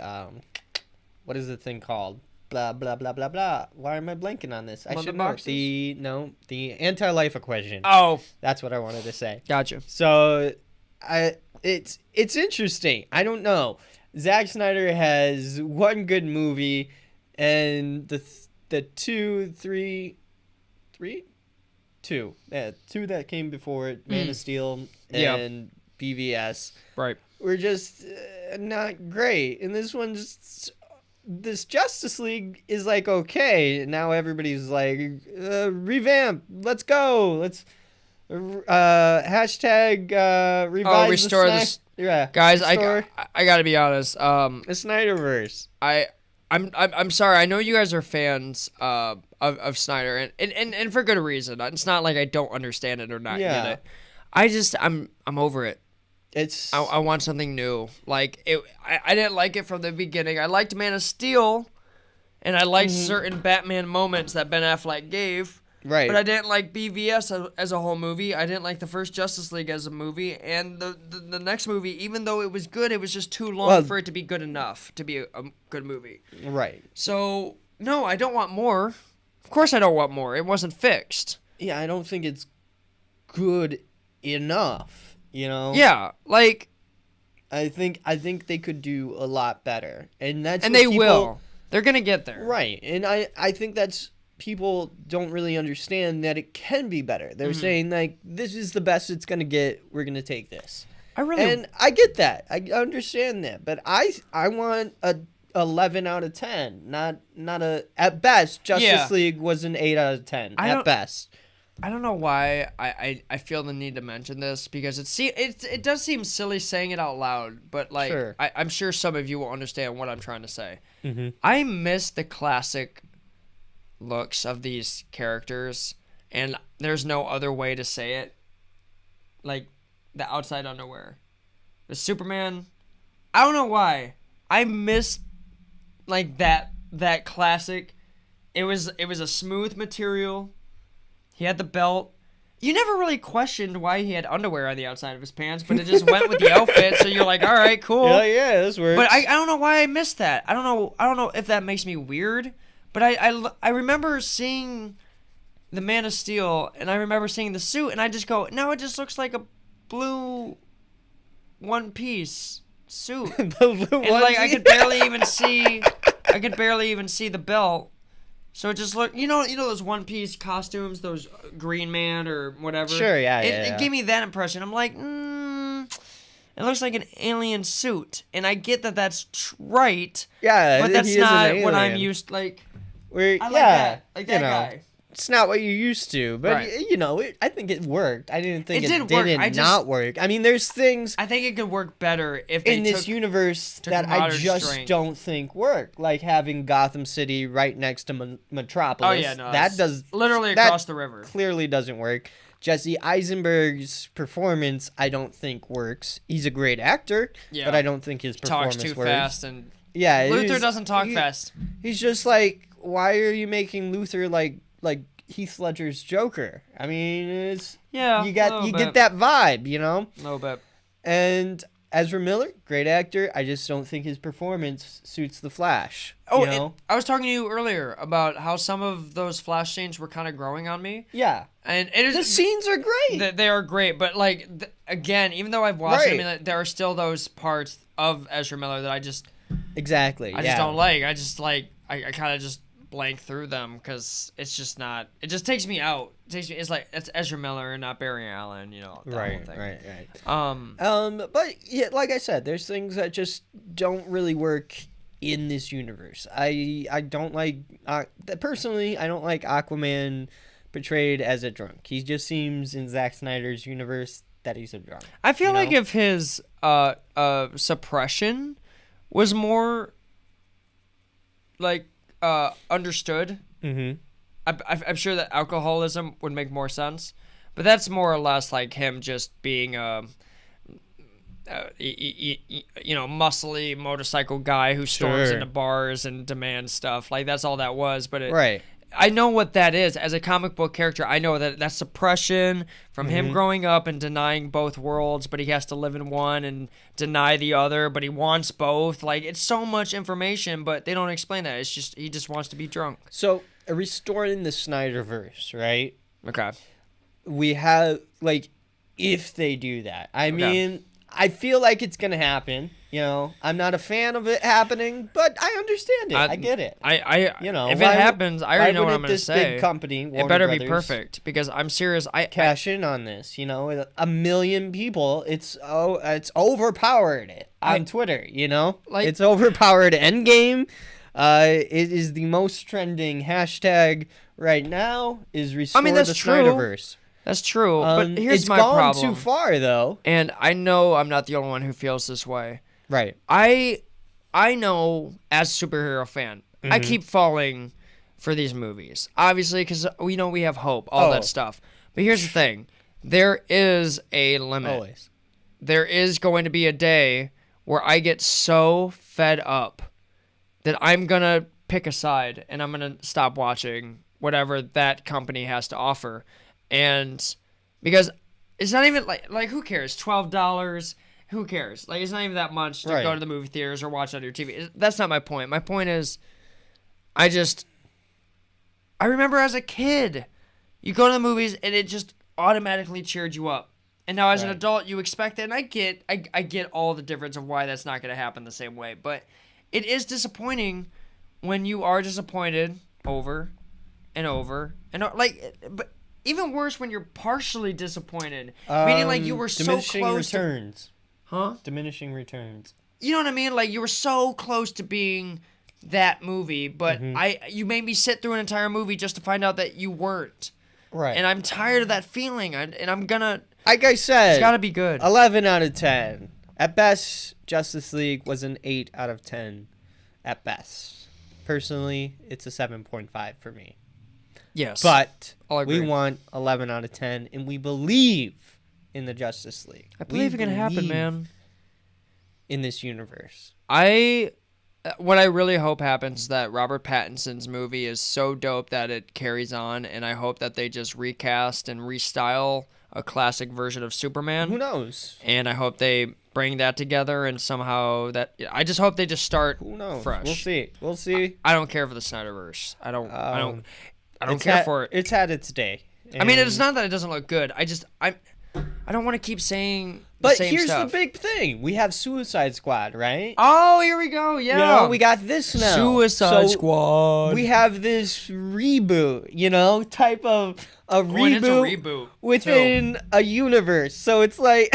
what is the thing called? Blah, blah, blah, blah, blah. Why am I blanking on this? I should know. The anti-life equation. Oh. That's what I wanted to say. Gotcha. So, it's interesting. I don't know. Zack Snyder has one good movie, and the two that came before it, Man of Steel and BVS, right, were just not great. And this Justice League is like, okay, now everybody's like, revamp, let's go, let's hashtag revise restore the yeah, guys. Restore. I gotta be honest. The Snyderverse. I'm sorry. I know you guys are fans of Snyder, and for good reason. It's not like I don't understand it or not get it. I'm over it. I want something new. Like I didn't like it from the beginning. I liked Man of Steel, and I liked certain Batman moments that Ben Affleck gave. Right. But I didn't like BVS as a whole movie. I didn't like the first Justice League as a movie, and the next movie, even though it was good, it was just too long for it to be good enough to be a good movie. Right. So no, I don't want more. Of course, I don't want more. It wasn't fixed. Yeah, I don't think it's good enough. You know. Yeah, like. I think they could do a lot better, and they will. They're gonna get there. Right, and I think that's. People don't really understand that it can be better. They're saying, like, this is the best it's going to get. We're going to take this. And I get that. I understand that. But I want a 11 out of 10. Not a... At best, Justice League was an 8 out of 10. At best. I don't know why I feel the need to mention this, because it does seem silly saying it out loud. But, like, sure. I'm sure some of you will understand what I'm trying to say. Mm-hmm. I miss the classic looks of these characters, and there's no other way to say it, like the outside underwear, the Superman. I don't know why I miss like that classic. It was a smooth material. He had the belt. You never really questioned why he had underwear on the outside of his pants, but it just went with the outfit. So you're like, all right, cool. Yeah, this works. But I don't know why I missed that. I don't know if that makes me weird. But I remember seeing the Man of Steel, and I remember seeing the suit, and I just go, now it just looks like a blue one-piece suit. And like I could barely even see the belt. So it just looked, you know those one-piece costumes, those Green Man or whatever. Sure, yeah. It gave me that impression. I'm like, it looks like an alien suit, and I get that that's right. Yeah, but that's not what I'm used like. I like that. Like that guy. It's not what you're used to, but I think it worked. I didn't think it didn't not work. I mean, there's things I think it could work better if they in this universe that I just don't think work, like having Gotham City right next to Metropolis. Oh yeah, no, that does literally across the river. Clearly doesn't work. Jesse Eisenberg's performance, I don't think works. He's a great actor, but I don't think his performance talks too works. Fast and Luther doesn't talk fast. He's just like, why are you making Luther like Heath Ledger's Joker? I mean, you get that vibe, you know? A little bit. And Ezra Miller, great actor. I just don't think his performance suits the Flash. Oh, you know? I was talking to you earlier about how some of those Flash scenes were kind of growing on me. Yeah. And the scenes are great. They are great, but like again, even though I've watched it, I mean, there are still those parts of Ezra Miller that I just just don't like. I just like I kind of just blank through them because it's just not. It just takes me out. It's like it's Ezra Miller and not Barry Allen. You know. Right. But yeah, like I said, there's things that just don't really work in this universe. I don't like personally. I don't like Aquaman portrayed as a drunk. He just seems in Zack Snyder's universe that he's a drunk. I feel like if his suppression was more like understood, I'm sure that alcoholism would make more sense, but that's more or less like him just being muscly motorcycle guy who storms into bars and demands stuff. Like that's all that was. But I know what that is. As a comic book character, I know that that's suppression from him growing up and denying both worlds, but he has to live in one and deny the other, but he wants both. Like, it's so much information, but they don't explain that. It's just he just wants to be drunk. So, restoring the Snyderverse, right? Okay. We have, like, if they do that. I mean, I feel like it's going to happen. You know, I'm not a fan of it happening, but I understand it. I get it. You know, if it happens, I already know what I'm going to say. This big company, Warner it better Brothers, be perfect because I'm serious. Cash in on this. You know, 1 million people. It's overpowered it on Twitter. You know, like, it's overpowered Endgame. It is the most trending hashtag right now. Is restore the Snyderverse. That's true, but here's my problem. It's gone too far, though. And I know I'm not the only one who feels this way. Right. I know, as a superhero fan, I keep falling for these movies. Obviously, because we know we have hope, all that stuff. But here's the thing. There is a limit. Always. There is going to be a day where I get so fed up that I'm going to pick a side and I'm going to stop watching whatever that company has to offer. And because it's not even like who cares? $12, who cares? Like, it's not even that much to go to the movie theaters or watch on your TV. That's not my point. My point is, I remember as a kid, you go to the movies and it just automatically cheered you up. And now as an adult, you expect it. And I get all the difference of why that's not going to happen the same way. But it is disappointing when you are disappointed over and over and over. But even worse when you're partially disappointed, meaning like you were so close. Diminishing returns. Huh? Diminishing returns. You know what I mean? Like, you were so close to being that movie, but you made me sit through an entire movie just to find out that you weren't. Right. And I'm tired of that feeling, and I'm gonna. Like I said, it's gotta be good. 11 out of 10. At best, Justice League was an 8 out of 10. At best, personally, it's a 7.5 for me. Yes. But we want 11 out of 10, and we believe in the Justice League. I believe it's going to happen, man. In this universe. What I really hope happens is that Robert Pattinson's movie is so dope that it carries on, and I hope that they just recast and restyle a classic version of Superman. Who knows? And I hope they bring that together and somehow I just hope they just start fresh. We'll see. I don't care for the Snyderverse. I don't care for it. It's had its day. I mean, it's not that it doesn't look good. I don't want to keep saying the same stuff. But here's the big thing. We have Suicide Squad, right? Oh, here we go. Yeah. You know, we got this now. Suicide Squad. We have this reboot, type of a reboot within a universe. So it's like,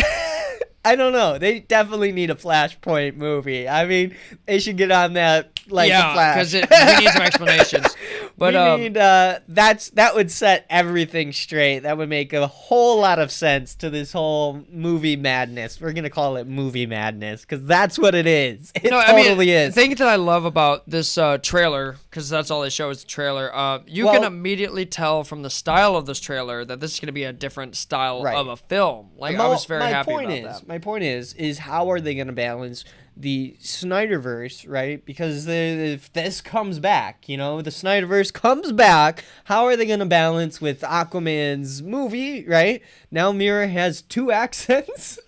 I don't know. They definitely need a Flashpoint movie. I mean, they should get on that like the Flash. Yeah, because we need some explanations. But we need that would set everything straight. That would make a whole lot of sense to this whole movie madness. We're gonna call it movie madness because that's what it is. It totally is. The thing that I love about this trailer, because that's all they show is the trailer. You can immediately tell from the style of this trailer that this is gonna be a different style of a film. Like, I was very happy about that. My point is how are they gonna balance the Snyderverse, right? Because if this comes back, the Snyderverse comes back, how are they going to balance with Aquaman's movie, right? Now Mira has 2 accents.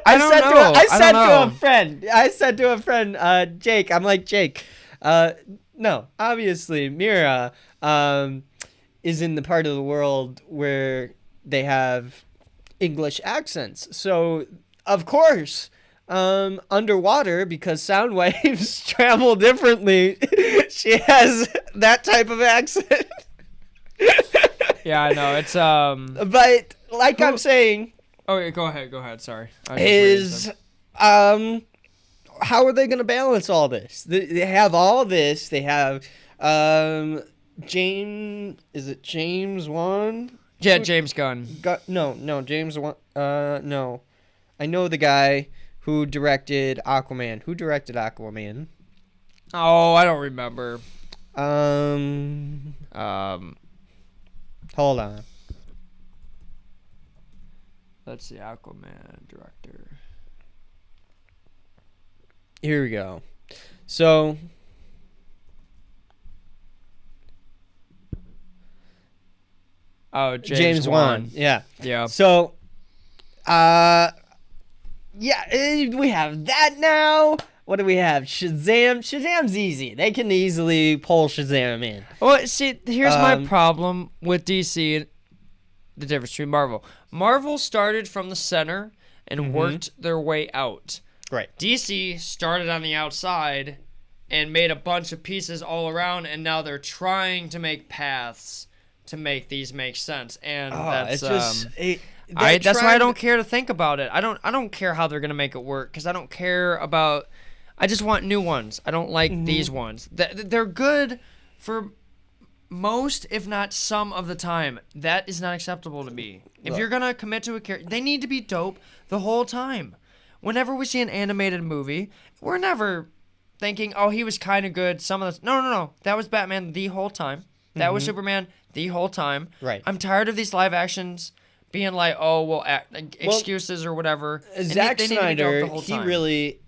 I said to a friend, Jake, I'm like, Jake, no, obviously Mira is in the part of the world where they have English accents. So, of course, underwater, because sound waves travel differently, she has that type of accent. Yeah, I know. It's but like I'm saying, okay, go ahead, sorry. How are they going to balance all this? They have all this. They have James Wan? Yeah, James Gunn. No, James Wan. No. I know the guy who directed Aquaman. Who directed Aquaman? Oh, I don't remember. Hold on. Let's see, Aquaman director. Here we go. So, Oh, James Wan. Yeah. Yeah. So, we have that now. What do we have? Shazam. Shazam's easy. They can easily pull Shazam in. Well, see, here's my problem with DC. The difference between Marvel. Marvel started from the center and worked their way out. Right. DC started on the outside and made a bunch of pieces all around, and now they're trying to make paths to make these make sense. And that's that's why I don't care to think about it. I don't care how they're gonna make it work because I don't care about. I just want new ones. I don't like these ones. They're good for most, if not some of the time. That is not acceptable to me. If you're gonna commit to a character, they need to be dope the whole time. Whenever we see an animated movie, we're never thinking, "Oh, he was kind of good." Some of the no. That was Batman the whole time. That was Superman the whole time. Right. I'm tired of these live actions being like, "Oh, well, excuses or whatever." Zack Snyder,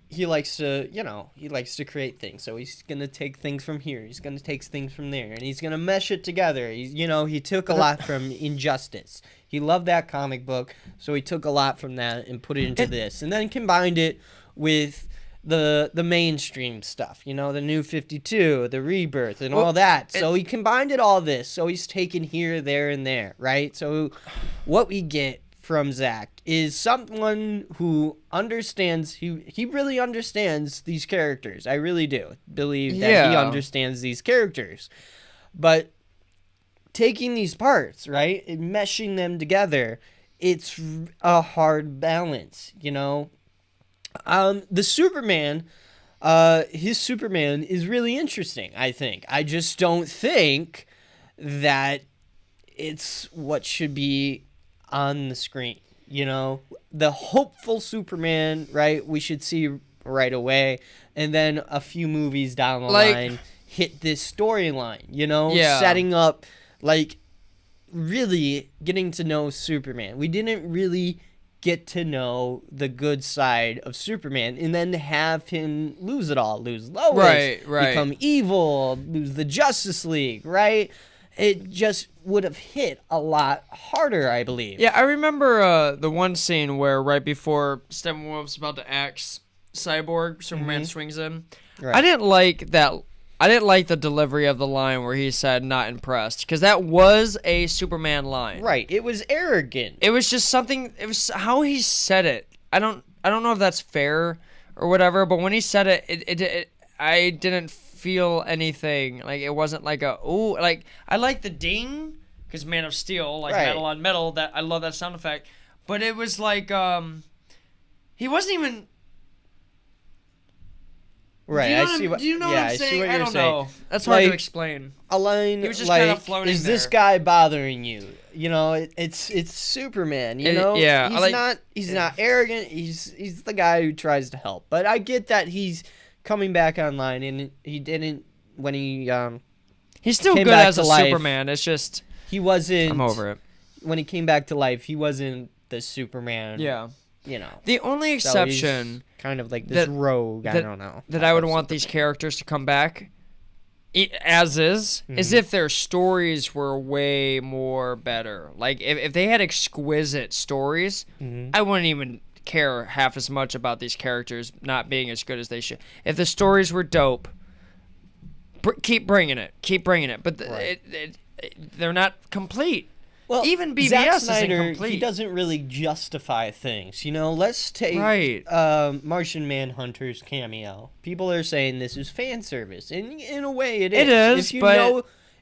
he likes to create things. So he's gonna take things from here. He's gonna take things from there, and he's gonna mesh it together. He took a lot from Injustice. He loved that comic book, so he took a lot from that and put it into this, and then combined it with the mainstream stuff. The New 52, the Rebirth, and all that. So he combined it all this. So he's taken here, there, and there, right? So what we get from Zach is someone who understands. He really understands these characters. I really do believe that he understands these characters, but taking these parts, right, and meshing them together, it's a hard balance. The Superman, his Superman is really interesting. I think. I just don't think that it's what should be on the screen. The hopeful Superman, right, we should see right away, and then a few movies down the line hit this storyline, setting up, really getting to know Superman. We didn't really get to know the good side of Superman, and then have him lose it all, lose Lois, become evil, lose the Justice League, right? It just would have hit a lot harder, I believe. Yeah, I remember the one scene where right before Steppenwolf's about to axe Cyborg, Superman swings in. Right. I didn't like that. I didn't like the delivery of the line where he said "not impressed" because that was a Superman line. Right. It was arrogant. It was just something. It was how he said it. I don't know if that's fair or whatever. But when he said it, I didn't feel anything. It wasn't like a I like the ding because Man of Steel, metal on metal. That I love that sound effect. But it was like he wasn't even. Right, do you know what I'm saying? I don't know. That's hard to explain. A line he was just kind of floating is this guy bothering you? It's Superman. He's not arrogant. He's the guy who tries to help. But I get that he's coming back online, and he didn't when he he's still good as a Superman. It's just he wasn't. I'm over it. When he came back to life, he wasn't the Superman. Yeah. The only exception, kind of like this rogue. I don't know that I would want these characters to come back, as is if their stories were way more better. If they had exquisite stories, I wouldn't even care half as much about these characters not being as good as they should. If the stories were dope, keep bringing it. But they're not complete. Well, even BVS Zack Snyder, isn't complete. He doesn't really justify things. Let's take Martian Manhunter's cameo. People are saying this is fan service, and in a way it is. It is,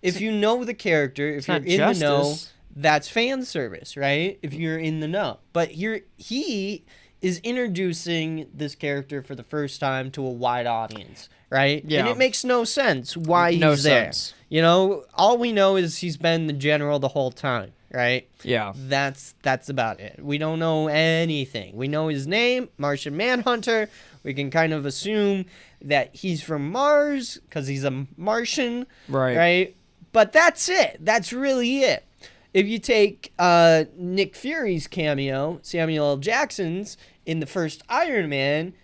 if you know the character, if you're in the know, that's fan service, right? If you're in the know. But he is introducing this character for the first time to a wide audience, right? Yeah. And it makes no sense why he's there. All we know is he's been the general the whole time. Right? Yeah. That's about it. We don't know anything. We know his name, Martian Manhunter. We can kind of assume that he's from Mars because he's a Martian. Right? But that's it. That's really it. If you take Nick Fury's cameo, Samuel L. Jackson's, in the first Iron Man,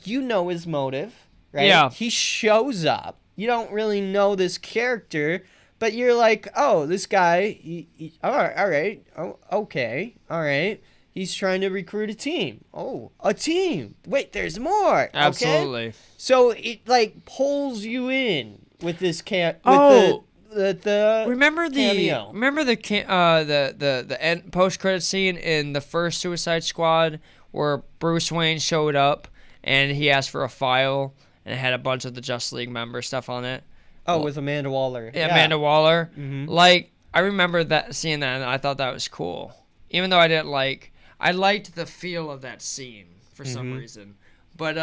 you know his motive, right? Yeah. He shows up. You don't really know this character, But you're like, oh, this guy, all right, oh, okay, all right. He's trying to recruit a team. Oh, a team. Wait, there's more. Okay? Absolutely. So it like pulls you in with this remember cameo. the end post-credit scene in the first Suicide Squad where Bruce Wayne showed up and he asked for a file and it had a bunch of the Justice League member stuff on it. Oh, with Amanda Waller. Yeah, Amanda Waller. Mm-hmm. Like, I remember seeing that and I thought that was cool. Even though I liked the feel of that scene for some reason. But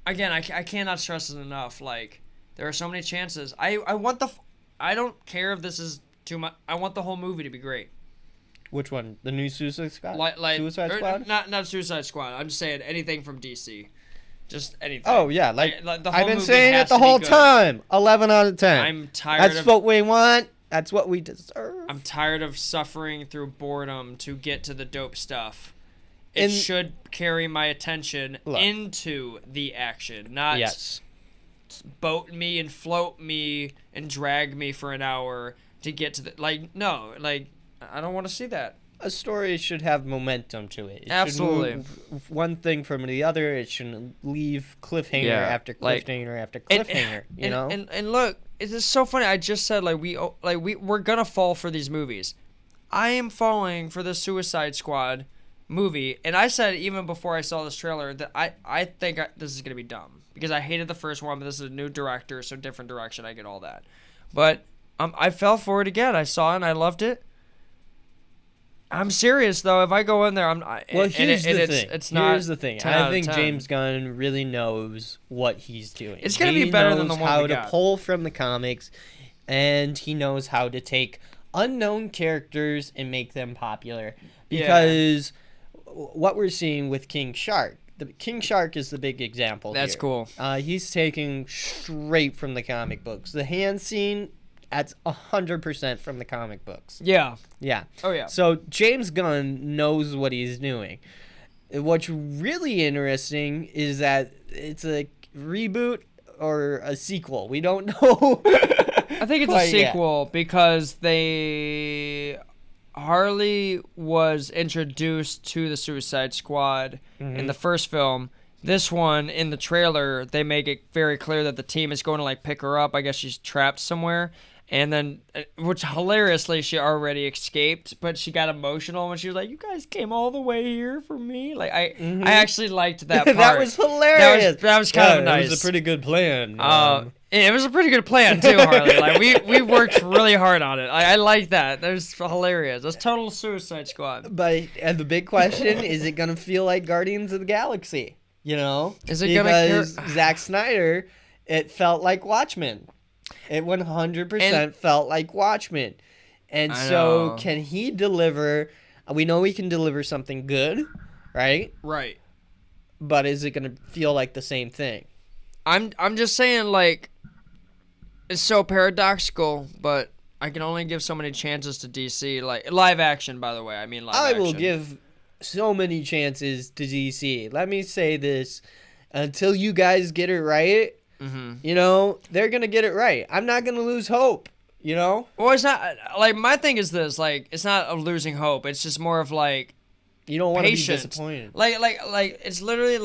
again, I cannot stress it enough. Like, there are so many chances. I don't care if this is too much. I want the whole movie to be great. Which one? The new Suicide Squad? Suicide Squad? Not Suicide Squad. I'm just saying anything from DC. Just anything. Oh, yeah. Like the whole I've been movie saying has it the to be whole good. time. 11 out of 10. I'm tired That's what we want. That's what we deserve. I'm tired of suffering through boredom to get to the dope stuff. It should carry my attention into the action, not boat me and float me and drag me for an hour to get to the I don't want to see that. A story should have momentum to it. Absolutely. Should move one thing from the other. It shouldn't leave cliffhanger after cliffhanger after cliffhanger. You know. And look, it is so funny. I just said we're gonna fall for these movies. I am falling for the Suicide Squad movie, and I said even before I saw this trailer that I think this is gonna be dumb because I hated the first one, but this is a new director, so different direction. I get all that, but I fell for it again. I saw it and I loved it. I'm serious though. If I go in there, here's the thing. It's not. Here's the thing. I think James Gunn really knows what he's doing. It's gonna be better than the one we got. He knows how to pull from the comics, and he knows how to take unknown characters and make them popular. Because what we're seeing with King Shark, King Shark is the big example. That's here. Cool. He's taking straight from the comic books. The hand scene. That's 100% from the comic books. Yeah. Yeah. Oh, yeah. So James Gunn knows what he's doing. What's really interesting is that it's a reboot or a sequel. We don't know. I think it's a sequel because Harley was introduced to the Suicide Squad in the first film. This one, in the trailer, they make it very clear that the team is going to pick her up. I guess she's trapped somewhere. And then, which hilariously, she already escaped, but she got emotional when she was like, "You guys came all the way here for me." I actually liked that part. That was hilarious. That was kind of nice. It was a pretty good plan. It was a pretty good plan too, Harley. We worked really hard on it. I like that. That was hilarious. That's total Suicide Squad. And the big question is, it gonna feel like Guardians of the Galaxy? You know, is it because Zack Snyder, it felt like Watchmen. It 100% felt like Watchmen. And so can he deliver? We know he can deliver something good, right? Right. But is it going to feel like the same thing? I'm just saying, it's so paradoxical, but I can only give so many chances to DC. Live action, by the way. I mean live action. I will give so many chances to DC. Let me say this. Until you guys get it right, you know, they're going to get it right. I'm not going to lose hope, you know? Well, it's not, my thing is this, it's not of losing hope. It's just more of, you don't want to be patient. disappointed. It's literally,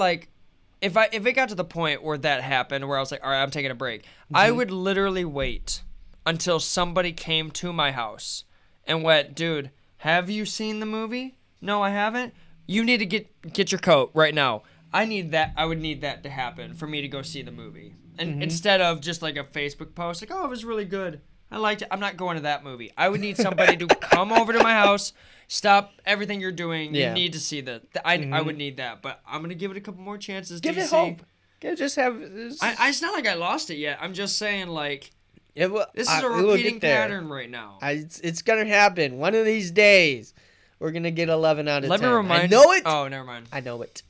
if it got to the point where that happened, where I was like, all right, I'm taking a break, I would literally wait until somebody came to my house and went, dude, have you seen the movie? No, I haven't. You need to get your coat right now. I need that. I would need that to happen for me to go see the movie. And instead of just a Facebook post, oh, it was really good. I liked it. I'm not going to that movie. I would need somebody to come over to my house, stop everything you're doing. You need to see that. I would need that. But I'm going to give it a couple more chances. Give it hope. Just have... It's not like I lost it yet. I'm just saying, this is a repeating pattern right now. It's going to happen. One of these days, we're going to get 11 out of 10. Let me remind you. I know it. Oh, never mind. I know it.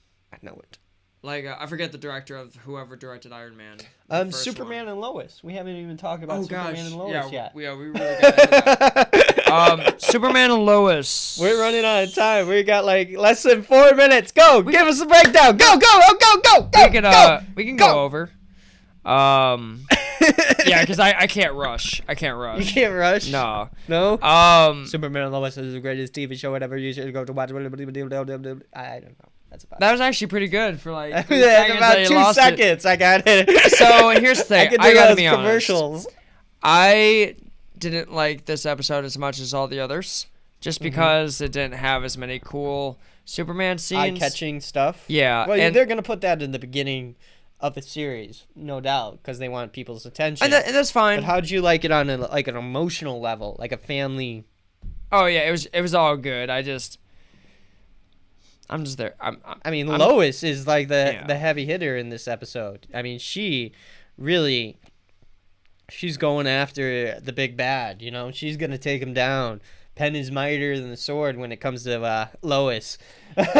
I forget the director of whoever directed Iron Man. Superman and Lois. We haven't even talked about Superman and Lois yet. Yeah, we really got into that. Superman and Lois. We're running out of time. We got less than 4 minutes. Go, give us a breakdown. Go. We can go over. Yeah, because I can't rush. I can't rush. You can't rush? No. No? Superman and Lois is the greatest TV show whatever. You should go to watch. I don't know. That's about it. That was actually pretty good for like about 2 seconds. I got it. So here's the thing. I gotta be commercials. honest. I didn't like this episode as much as all the others, just because it didn't have as many cool Superman scenes. Eye-catching stuff. Yeah. Well, they're gonna put that in the beginning of the series, no doubt, because they want people's attention. And that's fine. But how'd you like it on an emotional level, like a family? Oh yeah, it was all good. I'm just there. Lois is like the heavy hitter in this episode. I mean, she's going after the big bad. She's gonna take him down. Pen is mightier than the sword when it comes to Lois.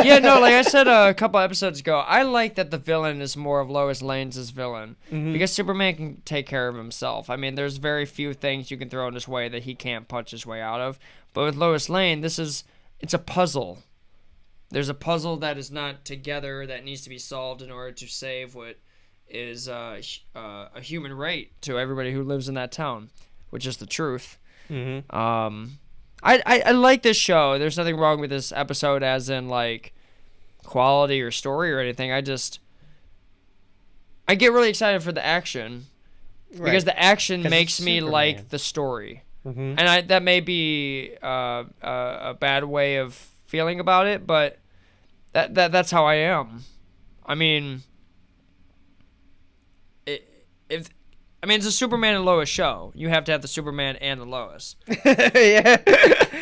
Yeah, no, like I said a couple episodes ago, I like that the villain is more of Lois Lane's villain, because Superman can take care of himself. I mean, there's very few things you can throw in his way that he can't punch his way out of. But with Lois Lane, it's a puzzle. There's a puzzle that is not together that needs to be solved in order to save what is a human right to everybody who lives in that town, which is the truth. I like this show. There's nothing wrong with this episode as in like quality or story or anything. I get really excited for the action because the action makes me like the story. And that may be a bad way of feeling about it, but that's how I am. I mean, it's a Superman and Lois show. You have to have the Superman and the Lois. Yeah.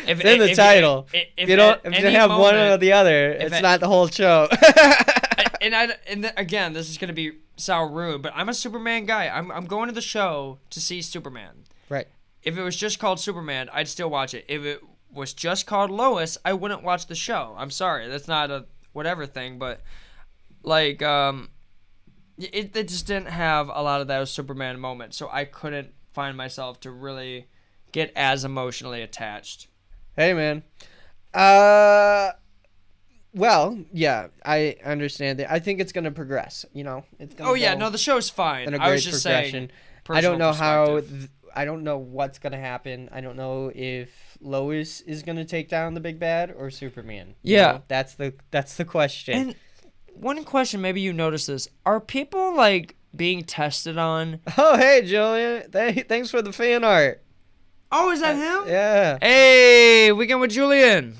It's in the title. If you don't have one or the other, it's not the whole show. Again, this is going to be sour rude, but I'm a Superman guy. I'm going to the show to see Superman. Right. If it was just called Superman, I'd still watch it. If it was just called Lois, I wouldn't watch the show. I'm sorry. That's not a whatever thing, but like it just didn't have a lot of those Superman moments, so I couldn't find myself to really get as emotionally attached. Hey, man. Well, yeah, I understand that. I think it's going to progress, It's gonna the show's fine. I was just saying. I don't know how. I don't know what's going to happen. I don't know if Lois is going to take down the big bad or Superman. Yeah. That's the question. And one question, maybe you noticed this. Are people, like, being tested on? Oh, hey, Julian. Thanks for the fan art. Oh, is that him? Yeah. Hey, Weekend with Julian.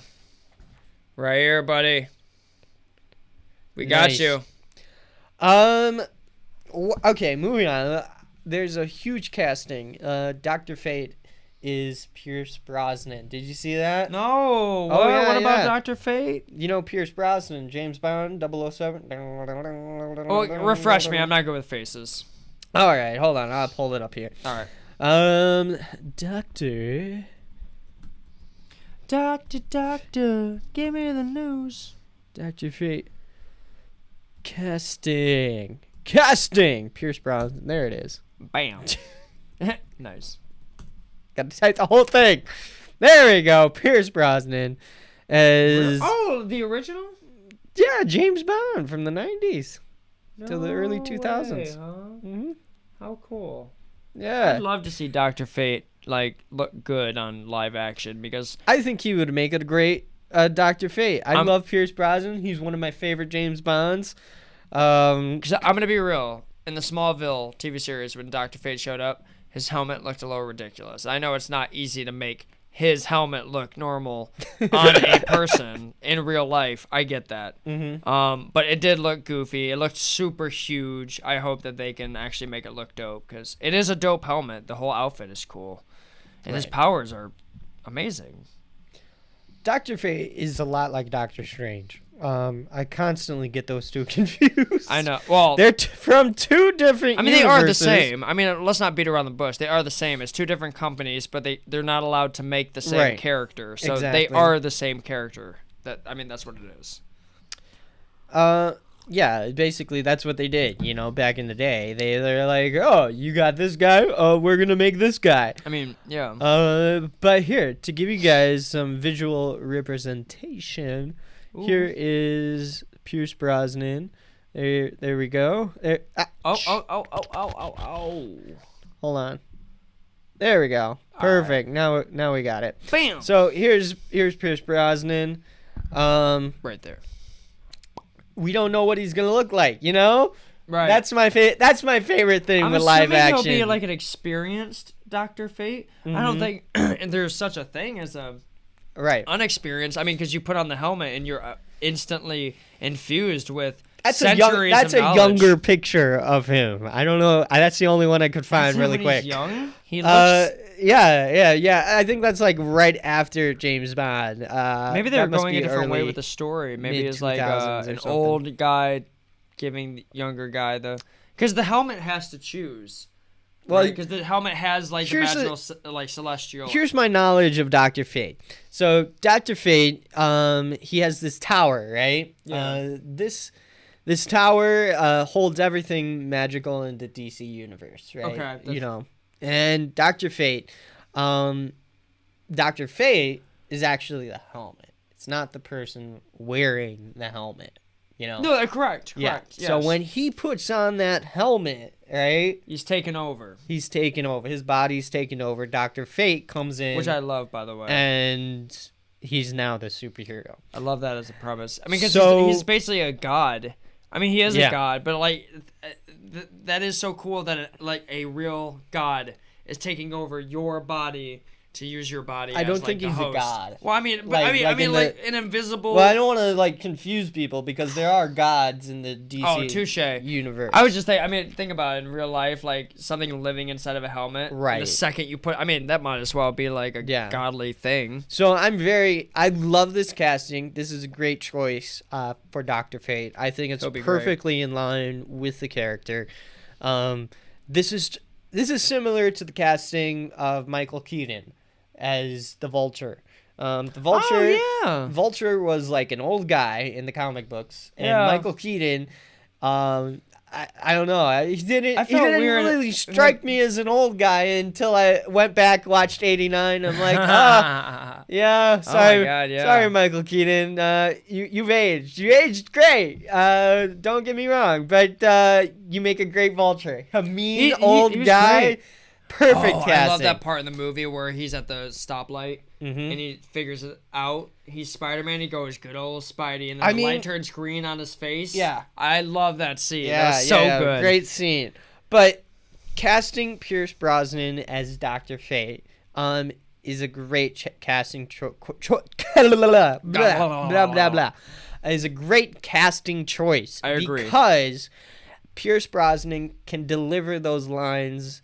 Right here, buddy. We got you. Okay, moving on. There's a huge casting. Dr. Fate is Pierce Brosnan. Did you see that? No. What about Dr. Fate? Pierce Brosnan, James Bond, 007. Oh, refresh me. I'm not good with faces. All right, hold on. I'll pull it up here. All right. Doctor, give me the news. Dr. Fate. Casting. Pierce Brosnan. There it is. Bam. Nice. Got to type the whole thing. There we go. Pierce Brosnan as the original? Yeah, James Bond from the 90s to the early 2000s. Way, huh? How cool. Yeah. I'd love to see Dr. Fate look good on live action because I think he would make a great Dr. Fate. I love Pierce Brosnan. He's one of my favorite James Bonds. 'Cause I'm going to be real. In the Smallville TV series, when Dr. Fate showed up, his helmet looked a little ridiculous. I know it's not easy to make his helmet look normal on a person in real life. I get that. But it did look goofy. It looked super huge. I hope that they can actually make it look dope because it is a dope helmet. The whole outfit is cool. And his powers are amazing. Dr. Fate is a lot like Doctor Strange. I constantly get those two confused. I know. Well, they're from two different they are the same. I mean, let's not beat around the bush. They are the same. It's two different companies, but they're not allowed to make the same character. So they are the same character. That's what it is. Yeah, basically that's what they did, back in the day. They're like, "Oh, you got this guy? Oh, we're going to make this guy." I mean, yeah. But here, to give you guys some visual representation, here is Pierce Brosnan. There we go. Oh. Hold on. There we go. Perfect. Right. Now we got it. Bam. So here's Pierce Brosnan. Right there. We don't know what he's gonna look like. You know. Right. That's my favorite thing with live action. He'll be like an experienced Dr. Fate. Mm-hmm. I don't think and there's such a thing as a unexperienced. I mean, because you put on the helmet and you're instantly infused with centuries that's of a knowledge. younger picture of him. I don't know. That's the only one I could find really quick. He's young. He looks. Yeah. I think that's like right after James Bond. Maybe they're going a different way with the story. Maybe it's like an old guy giving the younger guy because the helmet has to choose. Well, because the helmet has like the magical, like celestial. Here's my knowledge of Dr. Fate. So Dr. Fate, he has this tower, right? Yeah. This tower holds everything magical in the DC universe, right? Okay. You know, and Dr. Fate is actually the helmet. It's not the person wearing the helmet. You know? No, correct. Yeah. Yes. So when he puts on that helmet, right? He's taken over. His body's taken over. Dr. Fate comes in. Which I love, by the way. And he's now the superhero. I love that as a premise. I mean, because he's basically a god. I mean, he is a god, but like that is so cool that like a real god is taking over your body to use your body. I don't think he's a god. Well, I mean, but like an invisible. Well, I don't want to like confuse people because there are gods in the DC universe. I was just saying. I mean, think about it in real life, like something living inside of a helmet. Right. The second you put, I mean, that might as well be like a godly thing. So I love this casting. This is a great choice for Dr. Fate. I think it's perfectly in line with the character. This is similar to the casting of Michael Keaton as the Vulture. Vulture was like an old guy in the comic books, and Michael Keaton, I don't know, he didn't really strike me as an old guy until I went back, watched 89. I'm like, sorry, oh my God, sorry, Michael Keaton, you aged great. Don't get me wrong, but you make a great Vulture, a mean old guy. Great. Perfect casting. I love that part in the movie where he's at the stoplight and he figures it out. He's Spider-Man. He goes, good old Spidey. And then the light turns green on his face. Yeah. I love that scene. Yeah, that was so good. Great scene. But casting Pierce Brosnan as Dr. Fate is a great casting is a great casting choice. I agree. Because Pierce Brosnan can deliver those lines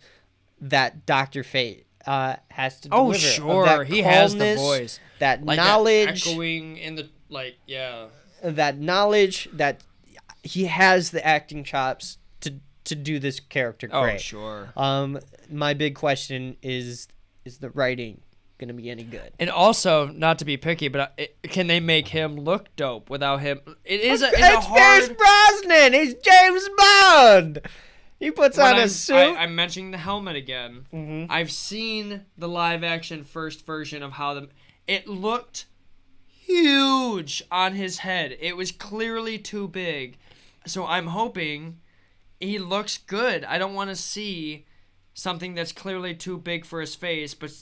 that Dr. Fate has to deliver. Oh, sure. He has the voice. That like knowledge. That echoing in the, that knowledge, that he has the acting chops to do this character great. Oh, sure. My big question is the writing going to be any good? And also, not to be picky, but can they make him look dope without him? It's Pierce Brosnan. He's James Bond. He puts on a suit. I'm mentioning the helmet again. Mm-hmm. I've seen the live-action first version of how it looked huge on his head. It was clearly too big. So I'm hoping he looks good. I don't want to see something that's clearly too big for his face, but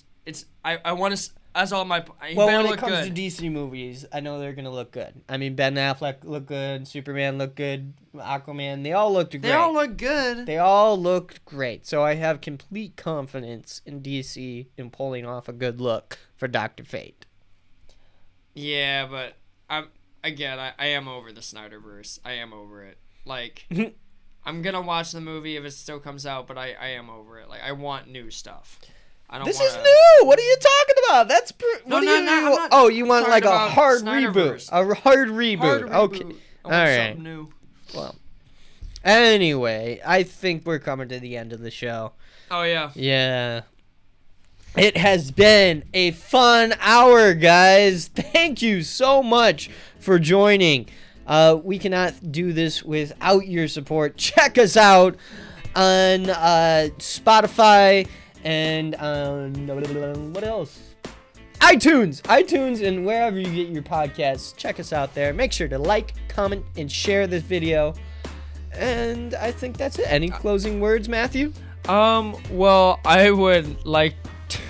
I want to. That's all my. When it comes to DC movies, I know they're gonna look good. I mean, Ben Affleck looked good, Superman looked good, Aquaman. They all looked great. They all look good. They all looked great. So I have complete confidence in DC in pulling off a good look for Dr. Fate. Yeah, but I am over the Snyderverse. I am over it. Like, I'm gonna watch the movie if it still comes out, but I am over it. Like, I want new stuff. This is new. What are you talking about? That's you want like a hard reboot. A hard reboot. Okay. All right. Something new. Well. Anyway, I think we're coming to the end of the show. Oh yeah. Yeah. It has been a fun hour, guys. Thank you so much for joining. We cannot do this without your support. Check us out on Spotify. And what else? iTunes, and wherever you get your podcasts. Check us out there. Make sure to like, comment, and share this video. And I think that's it. Any closing words, Matthew? Well, I would like to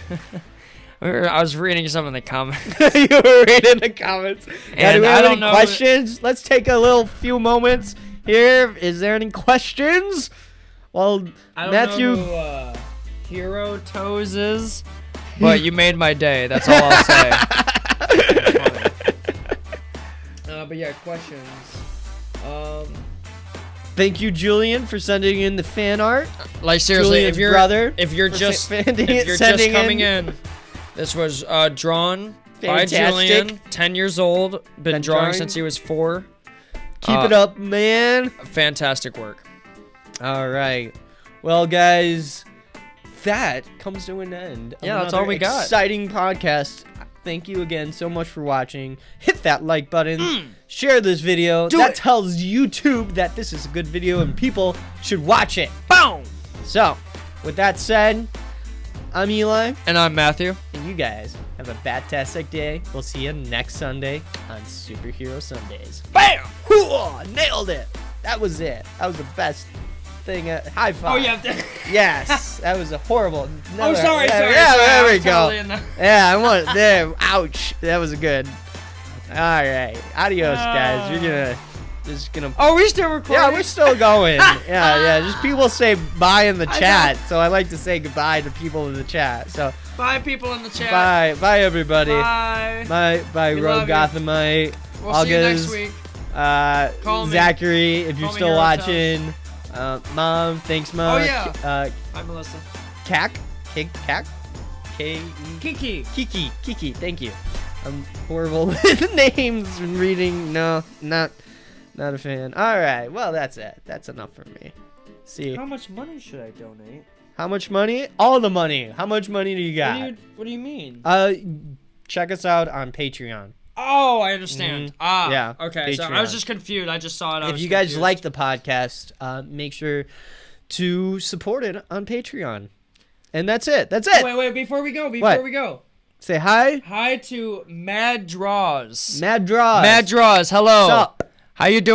I was reading some of the comments. You were reading the comments. And do we have I don't any know. questions? Let's take a few moments here. Is there any questions? Well, I don't Matthew. know who Hero Toes is, but you made my day. That's all I'll say. But yeah, questions. Thank you, Julian, for sending in the fan art. Like seriously, Julian's brother if you're just sending coming in, this was drawn by Julian, 10 years old, been drawing since he was 4. Keep it up, man. Fantastic work. All right. Well, guys, that comes to an end. Yeah, that's all we got. Exciting podcast. Thank you again so much for watching. Hit that like button. Share this video. That tells YouTube that this is a good video and people should watch it. Boom! So, with that said, I'm Eli. And I'm Matthew. And you guys have a fantastic day. We'll see you next Sunday on Superhero Sundays. Bam! Nailed it. That was it. That was the best thing. High five. Oh, yeah. Yes. That was a horrible. Sorry. Yeah, there we go. Totally Yeah, I want there. Ouch. That was good. All right. Adios, guys. We're gonna. Oh, we still recording? Yeah, we're still going. yeah. Just people say bye in the chat, so I like to say goodbye to people in the chat. So. Bye, people in the chat. Bye, everybody. Bye. Bye, Rogue Gothamite. We'll August, see you next week. Call Zachary, if you're still watching. Mom, thanks, Mom. Oh, yeah. Hi, Melissa. Kiki. Kiki, thank you. I'm horrible with names and reading. No, not a fan. All right, well, that's it. That's enough for me. See. How much money should I donate? How much money? All the money. How much money do you got? What do you mean? Check us out on Patreon. Oh, I understand. Yeah. Okay, Patreon. So I was just confused. I just saw it. If you guys like the podcast, make sure to support it on Patreon. And that's it. Wait, before we go. Say hi. Hi to Mad Draws. Hello. What's up? How you doing?